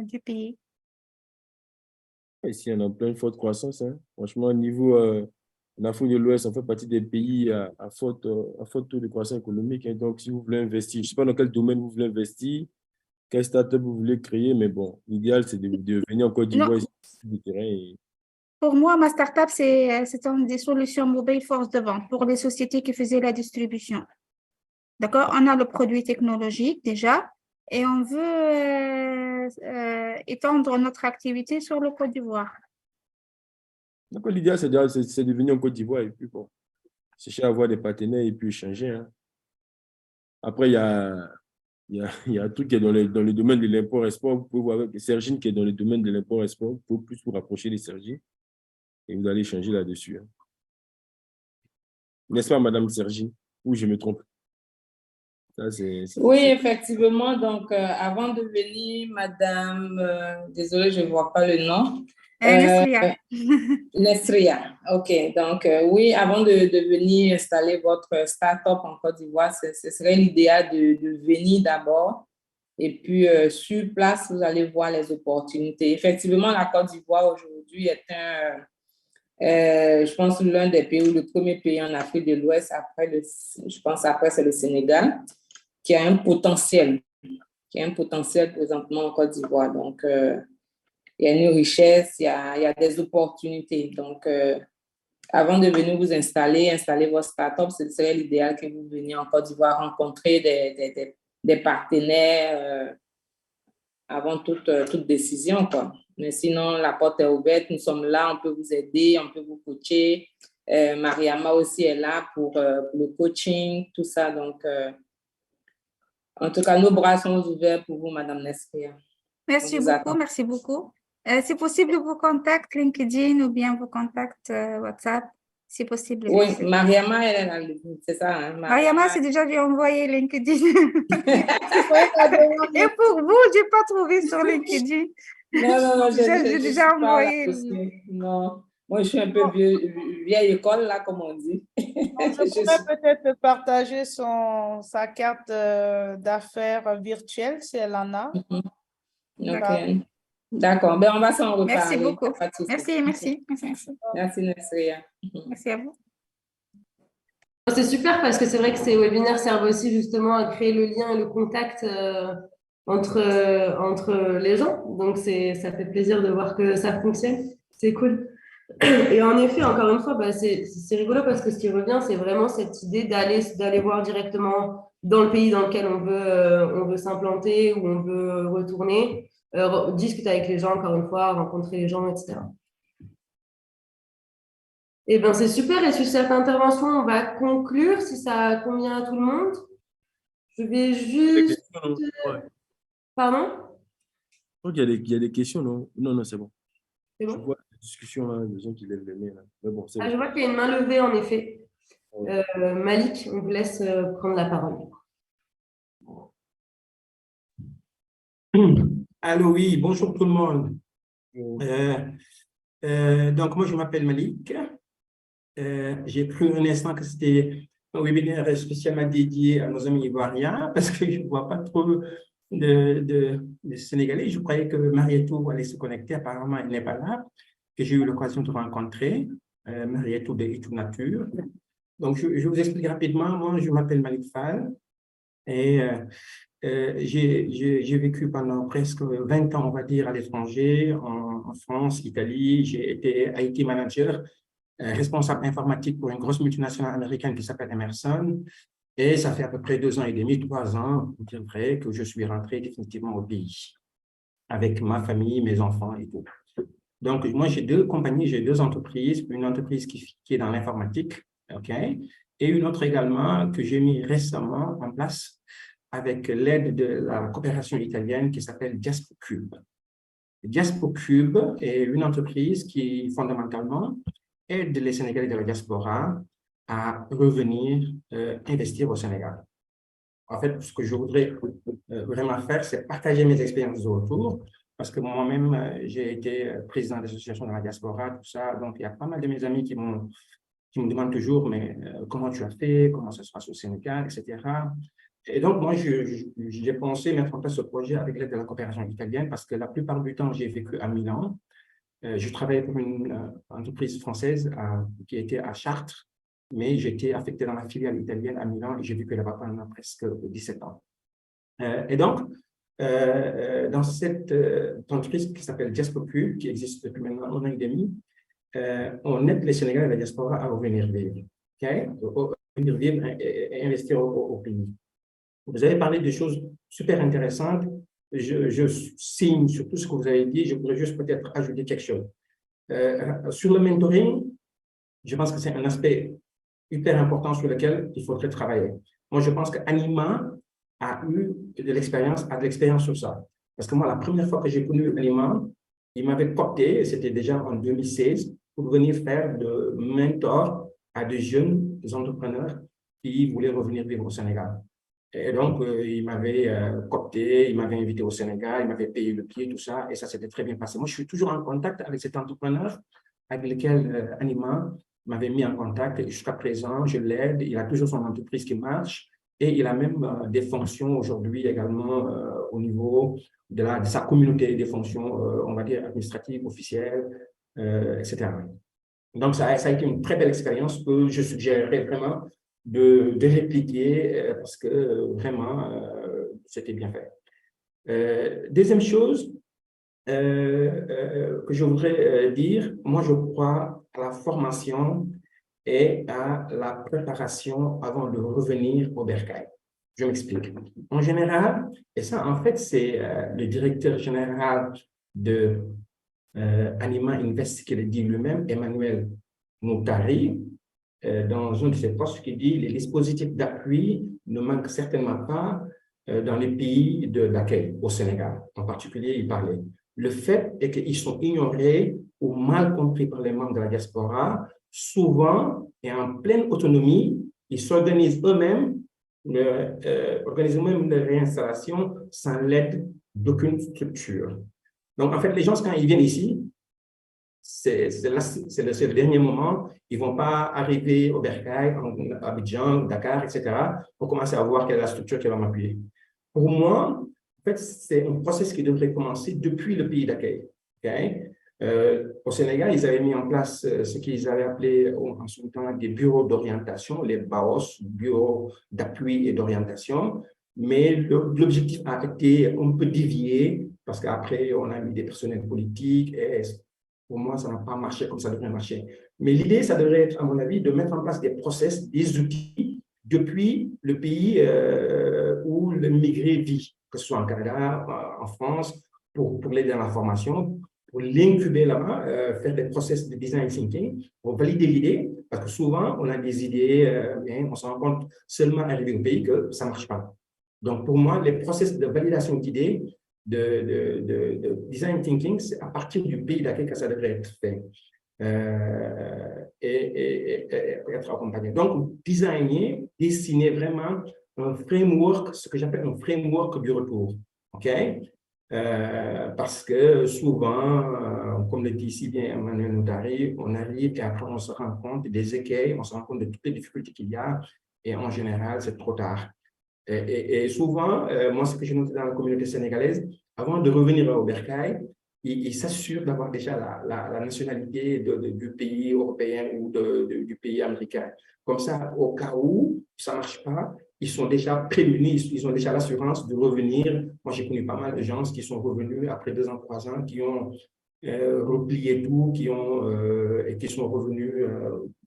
du pays. Ici, on est en pleine forte croissance, hein. Franchement, au niveau en Afrique de l'Ouest, on fait partie des pays à fort taux de croissance économique, hein. Donc, si vous voulez investir, je ne sais pas dans quel domaine vous voulez investir, quelle start-up vous voulez créer, mais bon, l'idéal, c'est de venir en Côte d'Ivoire, Non, ici, du terrain. Et... pour moi, ma start-up, c'est des solutions mobiles force de vente pour les sociétés qui faisaient la distribution. D'accord? On a le produit technologique déjà et on veut étendre notre activité sur le Côte d'Ivoire. Donc, l'idéal, c'est de venir en Côte d'Ivoire et puis, bon, chercher à avoir des partenaires et puis échanger, hein. Après, il y a un truc qui est dans le domaine de l'import-export. Vous pouvez voir avec Sergine qui est dans le domaine de l'import-export. Vous pouvez plus vous rapprocher de Sergine et vous allez échanger là-dessus, hein. N'est-ce pas, Madame Sergine? Ou je me trompe? Ça, Oui, effectivement. Donc, avant de venir, Madame, désolée, je ne vois pas le nom. Nesria. Nesria, OK. Donc, oui, avant de venir installer votre start-up en Côte d'Ivoire, ce serait l'idéal de venir d'abord. Et puis, sur place, vous allez voir les opportunités. Effectivement, la Côte d'Ivoire aujourd'hui est je pense, l'un des pays ou le premier pays en Afrique de l'Ouest, je pense après, c'est le Sénégal, qui a un potentiel présentement en Côte d'Ivoire. Donc, il y a une richesse, il y a des opportunités. Donc, avant de venir vous installer votre start-up, ce serait l'idéal que vous veniez en Côte d'Ivoire rencontrer des partenaires avant toute décision, quoi. Mais sinon, la porte est ouverte, nous sommes là, on peut vous aider, on peut vous coacher. Mariama aussi est là pour le coaching, tout ça. Donc, en tout cas, nos bras sont ouverts pour vous, Madame Nesria. Merci beaucoup, merci beaucoup. C'est possible vos contacts LinkedIn ou bien vos contacts WhatsApp, si possible. Oui, Mariama, elle est là, c'est ça. Hein, Mariama, c'est déjà j'ai envoyé LinkedIn. Et pour vous, je n'ai pas trouvé sur LinkedIn. Non, j'ai déjà envoyé. Non, moi, je suis un peu vieille école, là, comme on dit. Je pourrais peut-être partager sa carte d'affaires virtuelle, si elle en a. OK. D'accord. Ben, on va s'en reparler. Merci beaucoup. Merci. Merci, Nesria. Merci à vous. C'est super parce que c'est vrai que ces webinaires servent aussi justement à créer le lien et le contact entre les gens. Donc, ça fait plaisir de voir que ça fonctionne. C'est cool. Et en effet, encore une fois, c'est rigolo parce que ce qui revient, c'est vraiment cette idée d'aller voir directement dans le pays dans lequel on veut s'implanter ou on veut retourner, discuter avec les gens, encore une fois, rencontrer les gens, etc. Eh bien, c'est super. Et sur cette intervention, on va conclure si ça convient à tout le monde. Je vais Des juste... questions, non? Ouais. Pardon? Donc, il y a des questions, non? Non, non, c'est bon. C'est Je bon? vois la discussion, là, des gens qui lèvent les mains, là. Mais bon, c'est Ah, bon. je vois qu'il y a une main levée, en effet. Ouais. Malik, on vous laisse prendre la parole. Allô, oui, bonjour tout le monde. Ouais. Donc, moi, je m'appelle Malik. J'ai cru un instant que c'était un webinaire spécialement dédié à nos amis ivoiriens parce que je ne vois pas trop de Sénégalais. Je croyais que Marietou allait se connecter. Apparemment, elle n'est pas là, que j'ai eu l'occasion de rencontrer, Marietou de Itu Nature. Donc, je vous explique rapidement. Moi, je m'appelle Malik Fall et j'ai vécu pendant presque 20 ans, on va dire, à l'étranger, en France, Italie. J'ai été IT manager, responsable informatique pour une grosse multinationale américaine qui s'appelle Emerson. Et ça fait à peu près 2 ans et demi, 3 ans, on dirait, que je suis rentré définitivement au pays, avec ma famille, mes enfants et tout. Donc, moi, j'ai 2 compagnies, j'ai 2 entreprises. Une entreprise qui est dans l'informatique, OK, et une autre également que j'ai mis récemment en place avec l'aide de la coopération italienne qui s'appelle DiaspoCube. DiaspoCube est une entreprise qui, fondamentalement, aide les Sénégalais de la diaspora à revenir investir au Sénégal. En fait, ce que je voudrais vraiment faire, c'est partager mes expériences de retour, parce que moi-même, j'ai été président d'association dans la diaspora, tout ça, donc il y a pas mal de mes amis qui me demandent toujours, mais comment tu as fait, comment ça se passe au Sénégal, etc. Et donc, moi, j'ai pensé mettre en place ce projet avec l'aide de la coopération italienne parce que la plupart du temps, j'ai vécu à Milan. Je travaillais pour une entreprise française qui était à Chartres, mais j'étais affecté dans la filiale italienne à Milan et j'ai vécu là-bas pendant presque 17 ans. Et donc, dans cette entreprise qui s'appelle DiaspoCube, qui existe depuis maintenant 1 an et demi, on aide les Sénégalais de la diaspora à revenir vivre, okay? Revenir vivre et investir au pays. Vous avez parlé de choses super intéressantes. Je signe sur tout ce que vous avez dit. Je voudrais juste peut-être ajouter quelque chose. Sur le mentoring, je pense que c'est un aspect hyper important sur lequel il faudrait travailler. Moi, je pense qu'Anima a de l'expérience sur ça. Parce que moi, la première fois que j'ai connu Anima, il m'avait coopté, c'était déjà en 2016, pour venir faire de mentor à de jeunes entrepreneurs qui voulaient revenir vivre au Sénégal. Et donc, il m'avait coopté, il m'avait invité au Sénégal, il m'avait payé le pied, tout ça, et ça s'était très bien passé. Moi, je suis toujours en contact avec cet entrepreneur avec lequel Anima m'avait mis en contact. Et jusqu'à présent, je l'aide. Il a toujours son entreprise qui marche et il a même des fonctions aujourd'hui également au niveau de sa communauté, des fonctions, on va dire, administratives, officielles, etc. Donc, ça a été une très belle expérience que je suggérerais vraiment de répliquer parce que vraiment, c'était bien fait. Deuxième chose que je voudrais dire, moi, je crois à la formation et à la préparation avant de revenir au bercail. Je m'explique. En général, et ça, en fait, c'est le directeur général de Anima Invest qui le dit lui-même, Emmanuel Moutari, dans un de ses postes qui dit « Les dispositifs d'appui ne manquent certainement pas dans les pays d'accueil, au Sénégal. » En particulier, il parlait. Le fait est qu'ils sont ignorés ou mal compris par les membres de la diaspora. Souvent, et en pleine autonomie, ils s'organisent eux-mêmes, organisent eux-mêmes leur réinstallation sans l'aide d'aucune structure. Donc, en fait, les gens, quand ils viennent ici, c'est le dernier moment. Ils ne vont pas arriver au Bercail, à Abidjan, Dakar, etc., pour commencer à voir quelle est la structure qui va m'appuyer. Pour moi, en fait, c'est un processus qui devrait commencer depuis le pays d'accueil. Okay? Au Sénégal, ils avaient mis en place ce qu'ils avaient appelé en ce temps des bureaux d'orientation, les BAOS, bureaux d'appui et d'orientation. Mais l'objectif a été un peu dévié parce qu'après, on a mis des personnels politiques et pour moi, ça n'a pas marché comme ça devrait marcher. Mais l'idée, ça devrait être, à mon avis, de mettre en place des process, des outils depuis le pays où le migré vit, que ce soit en Canada, en France, pour l'aider dans la formation, pour l'incuber là-bas, faire des process de design thinking, pour valider l'idée, parce que souvent, on a des idées, mais on se rend compte seulement arrivé au pays que ça ne marche pas. Donc, pour moi, les process de validation d'idées, de design thinking, c'est à partir du pays d'accueil que ça devrait être fait. Et être accompagné. Donc, designer, dessiner vraiment un framework, ce que j'appelle un framework du retour. OK? Parce que souvent, comme le dit ici bien Emmanuel Noutari, on arrive et après on se rend compte des écueils, on se rend compte de toutes les difficultés qu'il y a et en général, c'est trop tard. Et souvent, moi, ce que j'ai noté dans la communauté sénégalaise, avant de revenir au Bercail, ils s'assurent d'avoir déjà la nationalité du pays européen ou du pays américain. Comme ça, au cas où ça ne marche pas, ils sont déjà prévenus, ils ont déjà l'assurance de revenir. Moi, j'ai connu pas mal de gens qui sont revenus après 2 ans, 3 ans, qui ont replié tout, et qui sont revenus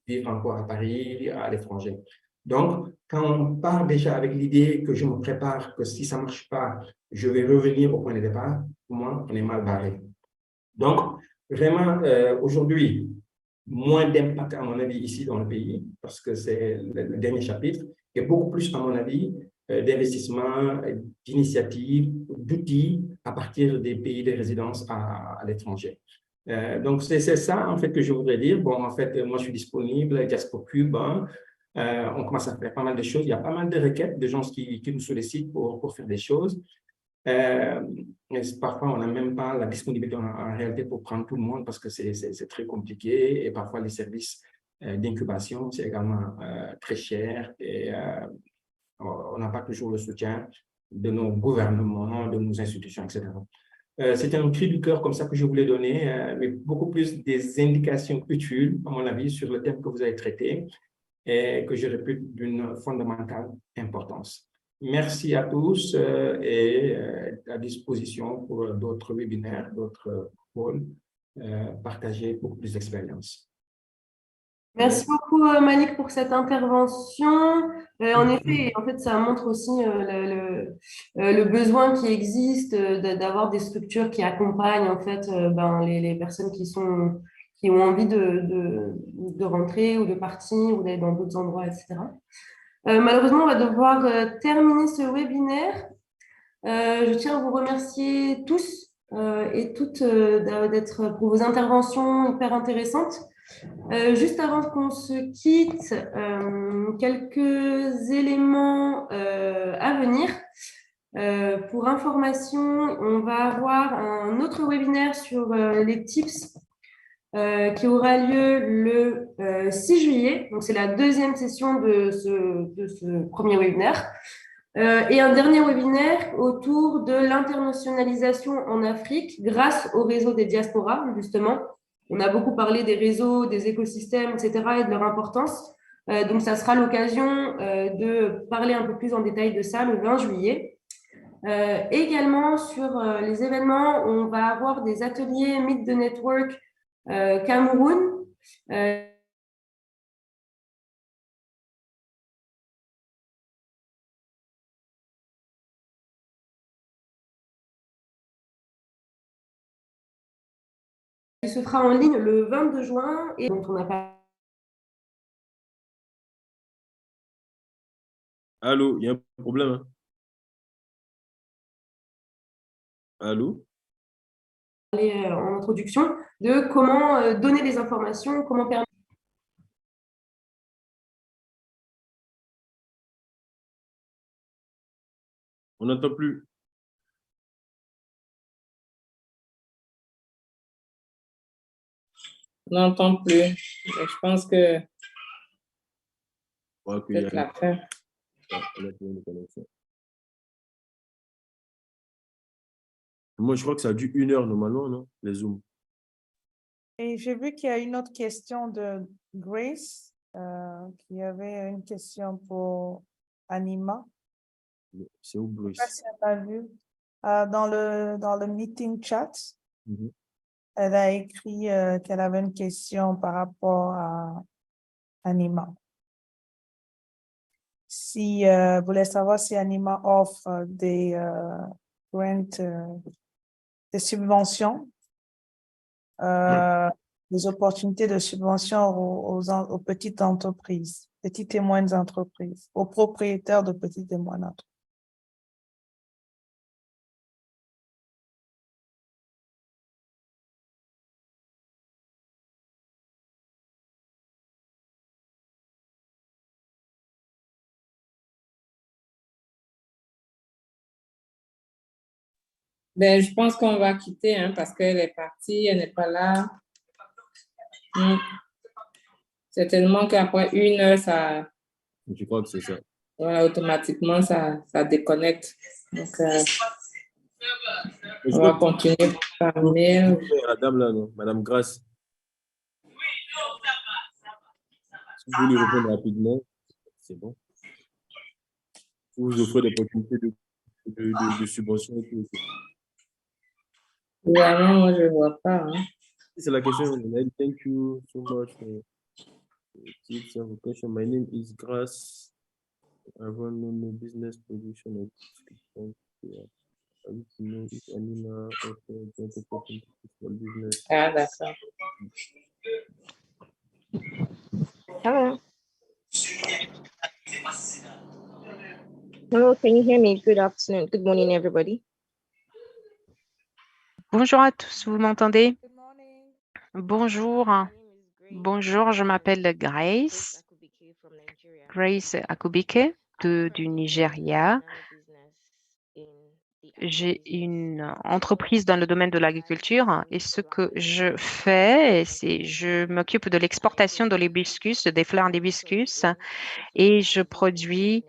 vivre encore à Paris, à l'étranger. Donc, quand on part déjà avec l'idée que je me prépare, que si ça ne marche pas, je vais revenir au point de départ, pour moi, on est mal barré. Donc, vraiment, aujourd'hui, moins d'impact, à mon avis, ici dans le pays, parce que c'est le dernier chapitre, et beaucoup plus, à mon avis, d'investissement, d'initiatives, d'outils à partir des pays de résidence à l'étranger. Donc, c'est ça, en fait, que je voudrais dire. Bon, en fait, moi, je suis disponible, Diaspocube, hein. On commence à faire pas mal de choses. Il y a pas mal de requêtes de gens qui nous sollicitent pour faire des choses. Parfois, on n'a même pas la disponibilité en réalité pour prendre tout le monde parce que c'est très compliqué et parfois les services d'incubation, c'est également très cher et on n'a pas toujours le soutien de nos gouvernements, de nos institutions, etc. C'est un cri du cœur comme ça que je voulais donner, mais beaucoup plus des indications utiles, à mon avis, sur le thème que vous avez traité et que je répète d'une fondamentale importance. Merci à tous et à disposition pour d'autres webinaires, d'autres calls, partager beaucoup plus d'expérience. Merci beaucoup, Malik, pour cette intervention. En effet, ça montre aussi le besoin qui existe d'avoir des structures qui accompagnent en fait, les personnes qui ont envie de rentrer ou de partir ou d'aller dans d'autres endroits, etc. Malheureusement, on va devoir terminer ce webinaire. Je tiens à vous remercier tous et toutes pour vos interventions hyper intéressantes. Juste avant qu'on se quitte, quelques éléments à venir. Pour information, on va avoir un autre webinaire sur les tips qui aura lieu le 6 juillet. Donc, c'est la deuxième session de ce premier webinaire. Et un dernier webinaire autour de l'internationalisation en Afrique grâce au réseau des diasporas, justement. On a beaucoup parlé des réseaux, des écosystèmes, etc. et de leur importance. Donc, ça sera l'occasion de parler un peu plus en détail de ça le 20 juillet. Également, sur les événements, on va avoir des ateliers Meet the Network Cameroun. Il se fera en ligne le 22 juin et dont on n'a pas. Allô, il y a un problème, hein? Allô? En introduction de comment donner des informations, comment permettre. On n'entend plus. On n'entend plus. Mais je pense que C'est la fin. Moi, je crois que ça dure 1 heure normalement, non? Les Zooms. Et j'ai vu qu'il y a une autre question de Grace, qui avait une question pour Anima. C'est où, Bruce? Je ne sais pas si elle a vu. Dans le meeting chat, elle a écrit qu'elle avait une question par rapport à Anima. Si vous voulez savoir si Anima offre des grants, des subventions des opportunités de subvention aux petites entreprises, petites et moyennes entreprises, aux propriétaires de petites et moyennes entreprises. Ben, je pense qu'on va quitter hein, parce qu'elle est partie, elle n'est pas là. Certainement qu'après 1 heure, ça, Je crois que c'est ça. voilà, automatiquement, ça déconnecte. Donc, Mais je on va peux continuer par mail. la dame là, non? Madame Grace. Si vous lui répondre rapidement, c'est bon. Vous offrez des opportunités de subvention et tout. Évidemment, moi, je ne vois pas. Hein. C'est la question. Thank you so much for tips and question. My name is Grace. I run a business production. I need to know if Anima offers joint opportunities for business. Ah, d'accord. Hello. Hello, can you hear me? Good afternoon. Good morning, everybody. Bonjour à tous, vous m'entendez? Good morning. Bonjour. Bonjour, je m'appelle Grace Akubike du Nigeria. J'ai une entreprise dans le domaine de l'agriculture et ce que je fais, c'est je m'occupe de l'exportation de l'hibiscus, des fleurs d'hibiscus et je produis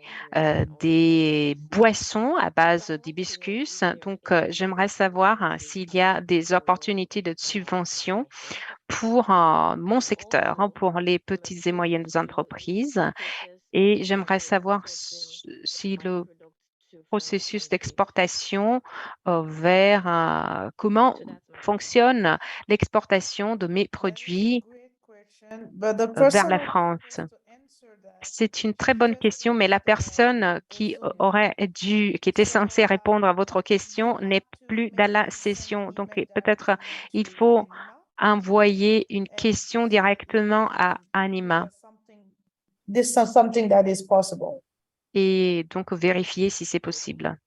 des boissons à base d'hibiscus. Donc, j'aimerais savoir s'il y a des opportunités de subvention pour mon secteur, pour les petites et moyennes entreprises. Et j'aimerais savoir si le processus d'exportation vers comment fonctionne l'exportation de mes produits vers la France. C'est une très bonne question, mais la personne qui était censée répondre à votre question n'est plus dans la session. Donc, peut-être il faut envoyer une question directement à Anima. This is something that is possible. Et donc vérifier si c'est possible.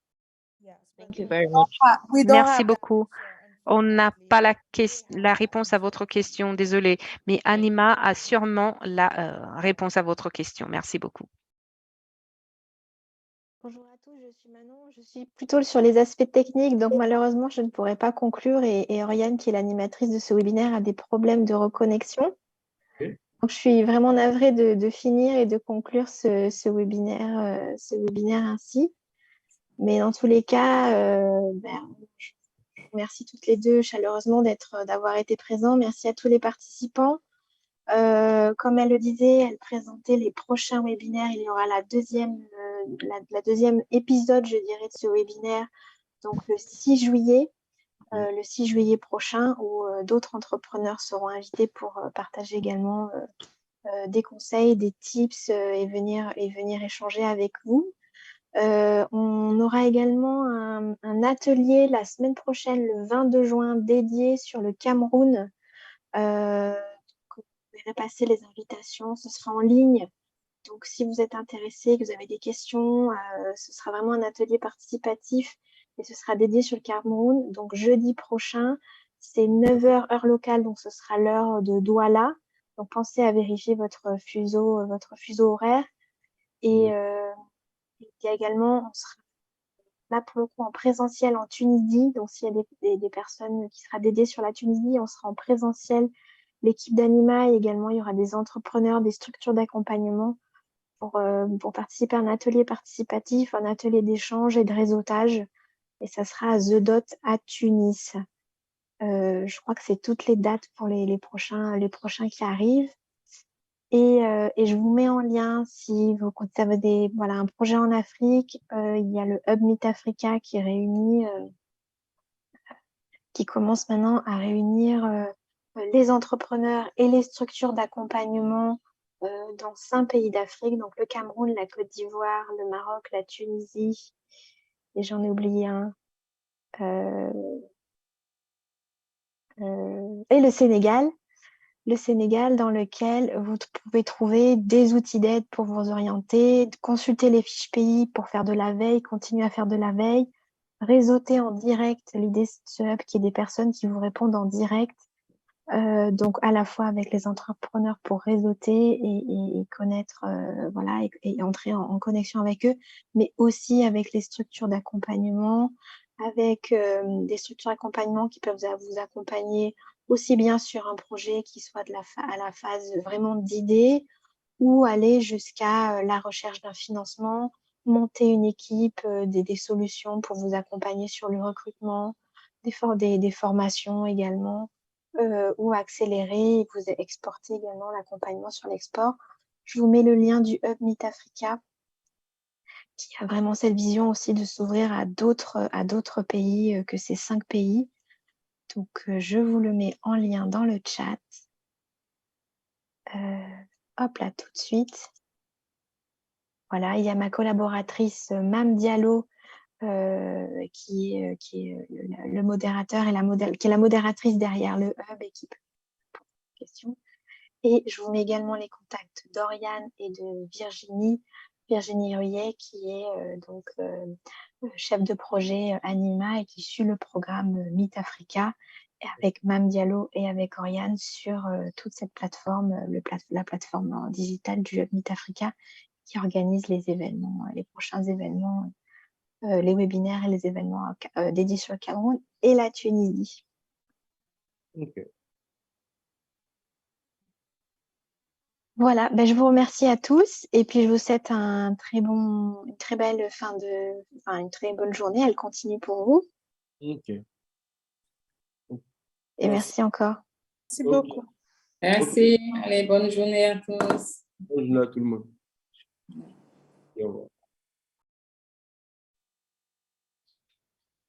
Thank you very much. Merci beaucoup. On n'a pas la réponse à votre question, désolé, mais Anima a sûrement la réponse à votre question. Merci beaucoup. Bonjour à tous, je suis Manon. Je suis plutôt sur les aspects techniques, donc malheureusement, je ne pourrai pas conclure et Oriane, qui est l'animatrice de ce webinaire, a des problèmes de reconnexion. Okay. Donc, je suis vraiment navrée de finir et de conclure ce webinaire ainsi. Mais dans tous les cas, je vous remercie toutes les deux chaleureusement d'avoir été présents. Merci à tous les participants. Comme elle le disait, elle présentait les prochains webinaires. Il y aura la deuxième épisode, je dirais, de ce webinaire, donc le 6 juillet. Le 6 juillet prochain, où d'autres entrepreneurs seront invités pour partager également des conseils, des tips et venir échanger avec vous. On aura également un atelier la semaine prochaine, le 22 juin, dédié sur le Cameroun. Vous verrez passer les invitations, ce sera en ligne. Donc, si vous êtes intéressé, que vous avez des questions, ce sera vraiment un atelier participatif et ce sera dédié sur le Cameroun. Donc, jeudi prochain, c'est 9h heure locale, donc ce sera l'heure de Douala. Donc, pensez à vérifier votre fuseau horaire. Et il y a également, on sera là pour le coup en présentiel en Tunisie. Donc, s'il y a des personnes qui sera dédiées sur la Tunisie, on sera en présentiel. L'équipe d'Anima et également, il y aura des entrepreneurs, des structures d'accompagnement pour participer à un atelier participatif, un atelier d'échange et de réseautage. Et ça sera à The Dot à Tunis. Je crois que c'est toutes les dates pour les prochains qui arrivent. Et je vous mets en lien si vous avez un projet en Afrique. Il y a le Hub Meet Africa qui commence maintenant à réunir les entrepreneurs et les structures d'accompagnement dans 5 pays d'Afrique, donc le Cameroun, la Côte d'Ivoire, le Maroc, la Tunisie, et j'en ai oublié un. et le Sénégal. Le Sénégal dans lequel vous pouvez trouver des outils d'aide pour vous orienter, consulter les fiches pays pour faire de la veille, continuer à faire de la veille, réseauter en direct. L'idée, c'est ce hub qui est des personnes qui vous répondent en direct, donc à la fois avec les entrepreneurs pour réseauter et connaître, voilà, et entrer en connexion avec eux, mais aussi avec les structures d'accompagnement, avec des structures d'accompagnement qui peuvent vous accompagner aussi bien sur un projet qui soit à la phase vraiment d'idée ou aller jusqu'à la recherche d'un financement, monter une équipe, des solutions pour vous accompagner sur le recrutement, des formations également, ou accélérer et vous exporter également l'accompagnement sur l'export. Je vous mets le lien du Hub Meet Africa qui a vraiment cette vision aussi de s'ouvrir à d'autres pays que ces 5 pays. Donc, je vous le mets en lien dans le chat. Hop là, tout de suite. Voilà, il y a ma collaboratrice Mam Diallo qui est le modérateur et qui est la modératrice derrière le hub et qui peut répondre aux questions. Et je vous mets également les contacts d'Oriane et de Virginie Huyet qui est donc chef de projet Anima et qui suit le programme Meet Africa avec Mam Diallo et avec Oriane sur toute cette plateforme, la plateforme digitale du Hub Meet Africa qui organise les événements, les prochains événements, les webinaires et les événements dédiés sur le Cameroun et la Tunisie. Ok. Voilà, ben je vous remercie à tous et puis je vous souhaite une très belle une très bonne journée. Elle continue pour vous. Ok. Et merci encore. Merci Ok. beaucoup. Merci. Allez, bonne journée à tous. Bonne journée à tout le monde. Et au revoir.